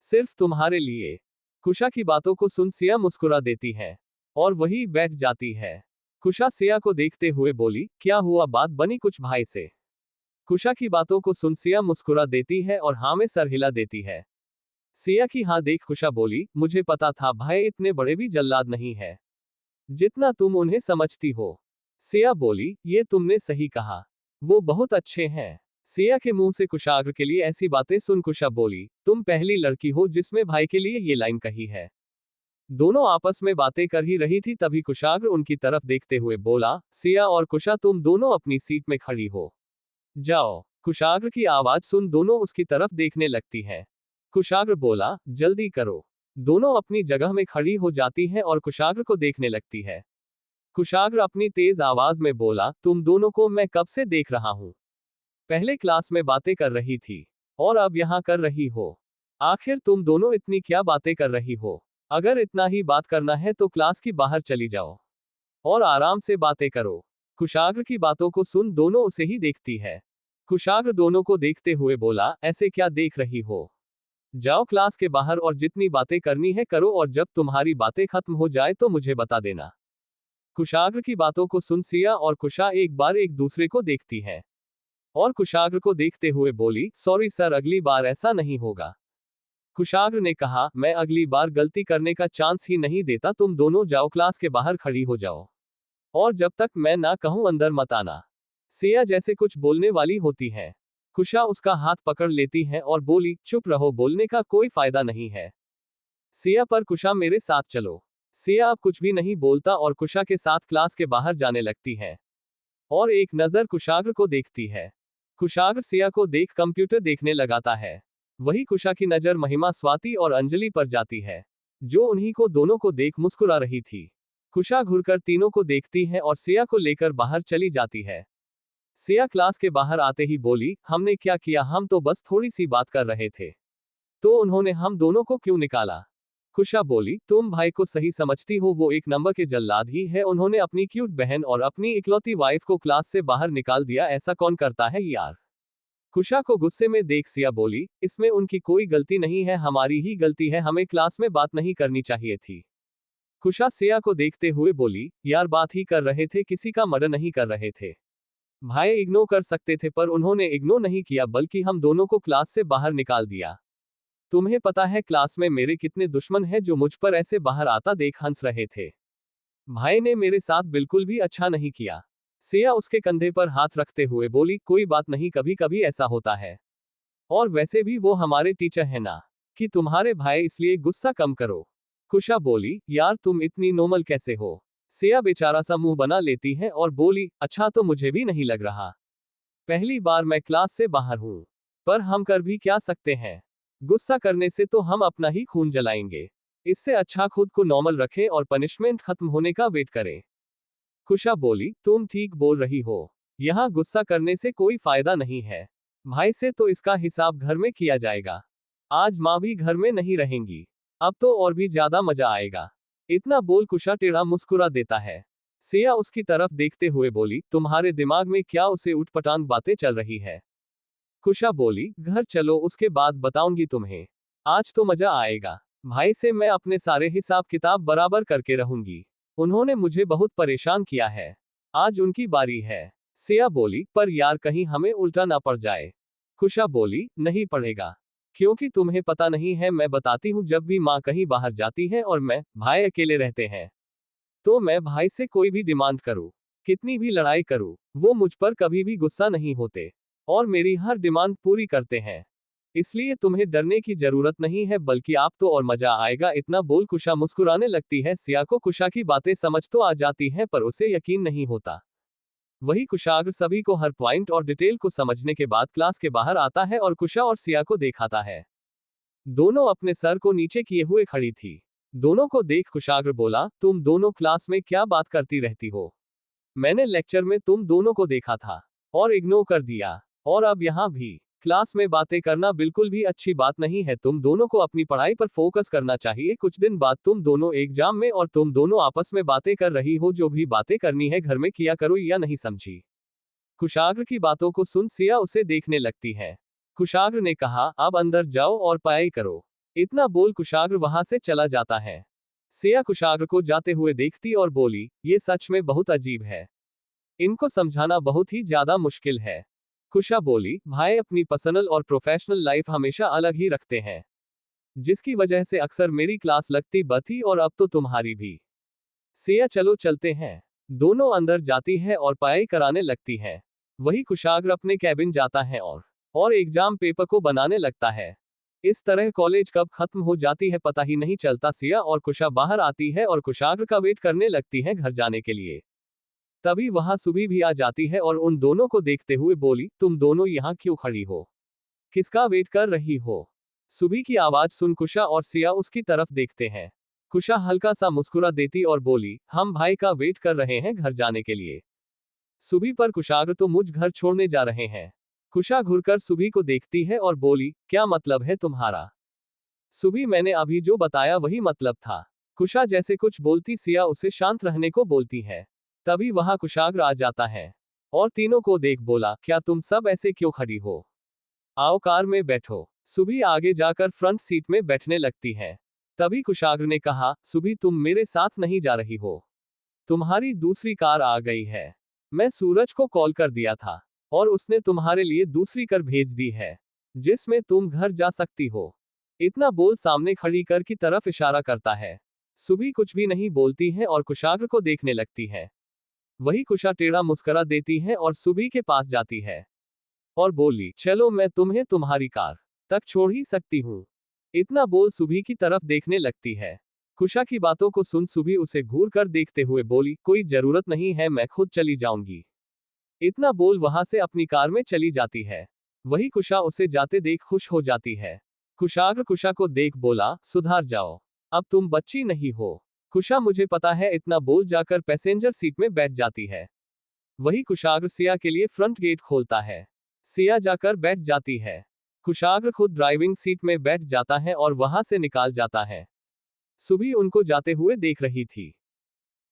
सिर्फ तुम्हारे लिए। कुशा की बातों को सुन सिया मुस्कुरा देती है और वही बैठ जाती है। कुशा सिया को देखते हुए बोली, क्या हुआ, बात बनी कुछ भाई से? कुशा की बातों को सुन सिया मुस्कुरा देती है और हाँ में सर हिला देती है। सिया की हाँ देख कुशा बोली, मुझे पता था भाई इतने बड़े भी जल्लाद नहीं है जितना तुम उन्हें समझती हो। सिया बोली, ये तुमने सही कहा, वो बहुत अच्छे हैं। सिया के मुंह से कुशाग्र के लिए ऐसी बातें सुन कुशा बोली, तुम पहली लड़की हो जिसमें भाई के लिए ये लाइन कही है। दोनों आपस में बातें कर ही रही थी, तभी कुशाग्र उनकी तरफ देखते हुए बोला, सिया और कुशा तुम दोनों अपनी सीट में खड़ी हो जाओ। कुशाग्र की आवाज सुन दोनों उसकी तरफ देखने लगती हैं। कुशाग्र बोला, जल्दी करो। दोनों अपनी जगह में खड़ी हो जाती हैं और कुशाग्र को देखने लगती है। कुशाग्र अपनी तेज आवाज में बोला, तुम दोनों को मैं कब से देख रहा हूं, पहले क्लास में बातें कर रही थी और अब यहां कर रही हो। आखिर तुम दोनों इतनी क्या बातें कर रही हो? अगर इतना ही बात करना है तो क्लास की बाहर चली जाओ और आराम से बातें करो। कुशाग्र की बातों को सुन दोनों उसे ही देखती है। कुशाग्र दोनों को देखते हुए बोला, ऐसे क्या देख रही हो, जाओ क्लास के बाहर और जितनी बातें करनी है करो, और जब तुम्हारी बातें खत्म हो जाए तो मुझे बता देना। कुशाग्र की बातों को सुन सिया और कुशा एक बार एक दूसरे को देखती है और कुशाग्र को देखते हुए बोली, सॉरी सर, अगली बार ऐसा नहीं होगा। कुशाग्र ने कहा, मैं अगली बार गलती करने का चांस ही नहीं देता, तुम दोनों जाओ क्लास के बाहर खड़ी हो जाओ और जब तक मैं ना कहूं अंदर मत आना। सिया जैसे कुछ बोलने वाली होती है। कुशा उसका हाथ पकड़ लेती है और बोली, चुप रहो, बोलने का कोई फायदा नहीं है। सिया पर कुशा मेरे साथ चलो। सिया अब कुछ भी नहीं बोलता और कुशा के साथ क्लास के बाहर जाने लगती है। और एक नजर कुशाग्र को देखती है। कुशाग्र सिया को देख कंप्यूटर देखने लगाता है। वही कुशा की नजर महिमा, स्वाति और अंजलि पर जाती है, जो उन्हीं को दोनों को देख मुस्कुरा रही थी। कुशा घुरकर तीनों को देखती है और सिया को लेकर बाहर चली जाती है। सिया क्लास के बाहर आते ही बोली, हमने क्या किया, हम तो बस थोड़ी सी बात कर रहे थे, तो उन्होंने हम दोनों को क्यों निकाला? कुशा बोली, तुम भाई को सही समझती हो, वो एक नंबर के जल्लाद ही है। उन्होंने अपनी क्यूट बहन और अपनी इकलौती वाइफ को क्लास से बाहर निकाल दिया, ऐसा कौन करता है यार? कुशा को गुस्से में देख सिया बोली, इसमें उनकी कोई गलती नहीं है, हमारी ही गलती है, हमें क्लास में बात नहीं करनी चाहिए थी। कुशा सिया को देखते हुए बोली, यार बात ही कर रहे थे, किसी का मर्डर नहीं कर रहे थे। भाई इग्नोर कर सकते थे, पर उन्होंने इग्नोर नहीं किया, बल्कि हम दोनों को क्लास से बाहर निकाल दिया। तुम्हें पता है क्लास में मेरे कितने दुश्मन हैं जो मुझ पर ऐसे बाहर आता देख हंस रहे थे। भाई ने मेरे साथ बिल्कुल भी अच्छा नहीं किया। सिया उसके कंधे पर हाथ रखते हुए बोली, कोई बात नहीं, कभी कभी ऐसा होता है, और वैसे भी वो हमारे टीचर है ना, कि तुम्हारे भाई, इसलिए गुस्सा कम करो। कुशा बोली, यार तुम इतनी नॉर्मल कैसे हो? सिया बेचारा सा मुंह बना लेती है और बोली, अच्छा तो मुझे भी नहीं लग रहा, पहली बार मैं क्लास से बाहर हूं, पर हम कर भी क्या सकते हैं? गुस्सा करने से तो हम अपना ही खून जलाएंगे। इससे अच्छा खुद को नॉर्मल रखें और पनिशमेंट खत्म होने का वेट करें। कुशा बोली, तुम ठीक बोल रही हो, यहाँ गुस्सा करने से कोई फायदा नहीं है। भाई से तो इसका हिसाब घर में किया जाएगा। आज माँ भी घर में नहीं रहेंगी, अब तो और भी ज्यादा मजा आएगा। इतना बोल कुशा टेढ़ा मुस्कुरा देता है। सिया उसकी तरफ देखते हुए बोली, तुम्हारे दिमाग में क्या उसे उठपटांग बातें चल रही है? कुशा बोली, घर चलो, उसके बाद बताऊंगी तुम्हें, आज तो मजा आएगा। भाई से मैं अपने सारे हिसाब किताब बराबर करके रहूंगी, उन्होंने मुझे बहुत परेशान किया है, आज उनकी बारी है। सिया बोली, पर यार कहीं हमें उल्टा ना पड़ जाए। कुशा बोली, नहीं पड़ेगा, क्योंकि तुम्हें पता नहीं है, मैं बताती हूँ, जब भी माँ कहीं बाहर जाती है और मैं भाई अकेले रहते हैं, तो मैं भाई से कोई भी डिमांड करूँ, कितनी भी लड़ाई करूँ, वो मुझ पर कभी भी गुस्सा नहीं होते और मेरी हर डिमांड पूरी करते हैं। इसलिए तुम्हें डरने की जरूरत नहीं है, बल्कि आप तो और मजा आएगा। इतना बोल कुशा मुस्कुराने लगती है। सिया को कुशा की बातें समझ तो आ जाती हैं, पर उसे यकीन नहीं होता। वही कुशाग्र सभी को हर पॉइंट और डिटेल को समझने के बाद क्लास के बाहर आता है और कुशा और सिया को दिखाता है। दोनों अपने सर को नीचे किए हुए खड़ी थी। दोनों को देख कुशाग्र बोला, तुम दोनों क्लास में क्या बात करती रहती हो? मैंने लेक्चर में तुम दोनों को देखा था और इग्नोर कर दिया, और अब यहाँ भी। क्लास में बातें करना बिल्कुल भी अच्छी बात नहीं है, तुम दोनों को अपनी पढ़ाई पर फोकस करना चाहिए। कुछ दिन बाद तुम दोनों एग्जाम में, और तुम दोनों आपस में बातें कर रही हो, जो भी बातें करनी है घर में किया करो, या नहीं समझी? कुशाग्र की बातों को सुन सिया उसे देखने लगती है। कुशाग्र ने कहा, अब अंदर जाओ और पढ़ाई करो। इतना बोल कुशाग्र वहां से चला जाता है। सिया कुशाग्र को जाते हुए देखती और बोली, ये सच में बहुत अजीब है, इनको समझाना बहुत ही ज्यादा मुश्किल है। कुशा बोली, भाई अपनी पर्सनल और प्रोफेशनल लाइफ हमेशा अलग ही रखते हैं, जिसकी वजह से अक्सर मेरी क्लास लगती बथी, और अब तो तुम्हारी भी। सिया, चलो चलते हैं। दोनों अंदर जाती है और पढ़ाई कराने लगती है। वही कुशाग्र अपने कैबिन जाता है और एग्जाम पेपर को बनाने लगता है। इस तरह कॉलेज कब खत्म हो जाती है पता ही नहीं चलता। सिया और कुशा बाहर आती है और कुशाग्र का वेट करने लगती है घर जाने के लिए। तभी वहां सुबी भी आ जाती है और उन दोनों को देखते हुए बोली, तुम दोनों यहाँ क्यों खड़ी हो, किसका वेट कर रही हो? सुबी की आवाज सुन कुशा और सिया उसकी तरफ देखते हैं। कुशा हल्का सा मुस्कुरा देती और बोली, हम भाई का वेट कर रहे हैं घर जाने के लिए। सुबी पर कुशाग्र तो मुझ घर छोड़ने जा रहे हैं। कुशा घुरकर सुबी को देखती है और बोली, क्या मतलब है तुम्हारा? सुबी, मैंने अभी जो बताया वही मतलब था। कुशा जैसे कुछ बोलती सिया उसे शांत रहने को बोलती है। तभी वहां कुशाग्र आ जाता है और तीनों को देख बोला, क्या तुम सब ऐसे क्यों खड़ी हो? आओ कार में बैठो। सुबी आगे जाकर फ्रंट सीट में बैठने लगती है। तभी कुशाग्र ने कहा, सुबी तुम मेरे साथ नहीं जा रही हो, तुम्हारी दूसरी कार आ गई है। मैं सूरज को कॉल कर दिया था और उसने तुम्हारे लिए दूसरी कार भेज दी है, जिसमें तुम घर जा सकती हो। इतना बोल सामने खड़ी कार की तरफ इशारा करता है। सुबी कुछ भी नहीं बोलती है और कुशाग्र को देखने लगती है। वही कुशा टेढ़ा मुस्कुरा देती है और सुबी के पास जाती है और बोली, चलो मैं तुम्हें तुम्हारी कार तक छोड़ ही सकती हूँ। इतना बोल सुबी की तरफ देखने लगती है। कुशा की बातों को सुन सुबी उसे घूर कर देखते हुए बोली, कोई जरूरत नहीं है, मैं खुद चली जाऊंगी। इतना बोल वहां से अपनी कार में चली जाती है। वही कुशा उसे जाते देख खुश हो जाती है। कुशाग्र कुशा को देख बोला, सुधार जाओ, अब तुम बच्ची नहीं हो। कुशा, मुझे पता है, इतना बोल जाकर पैसेंजर सीट में बैठ जाती है। वही कुशाग्र सिया के लिए फ्रंट गेट खोलता है। सिया जाकर बैठ जाती है। कुशाग्र खुद ड्राइविंग सीट में बैठ जाता है और वहां से निकाल जाता है। सुबह उनको जाते हुए देख रही थी।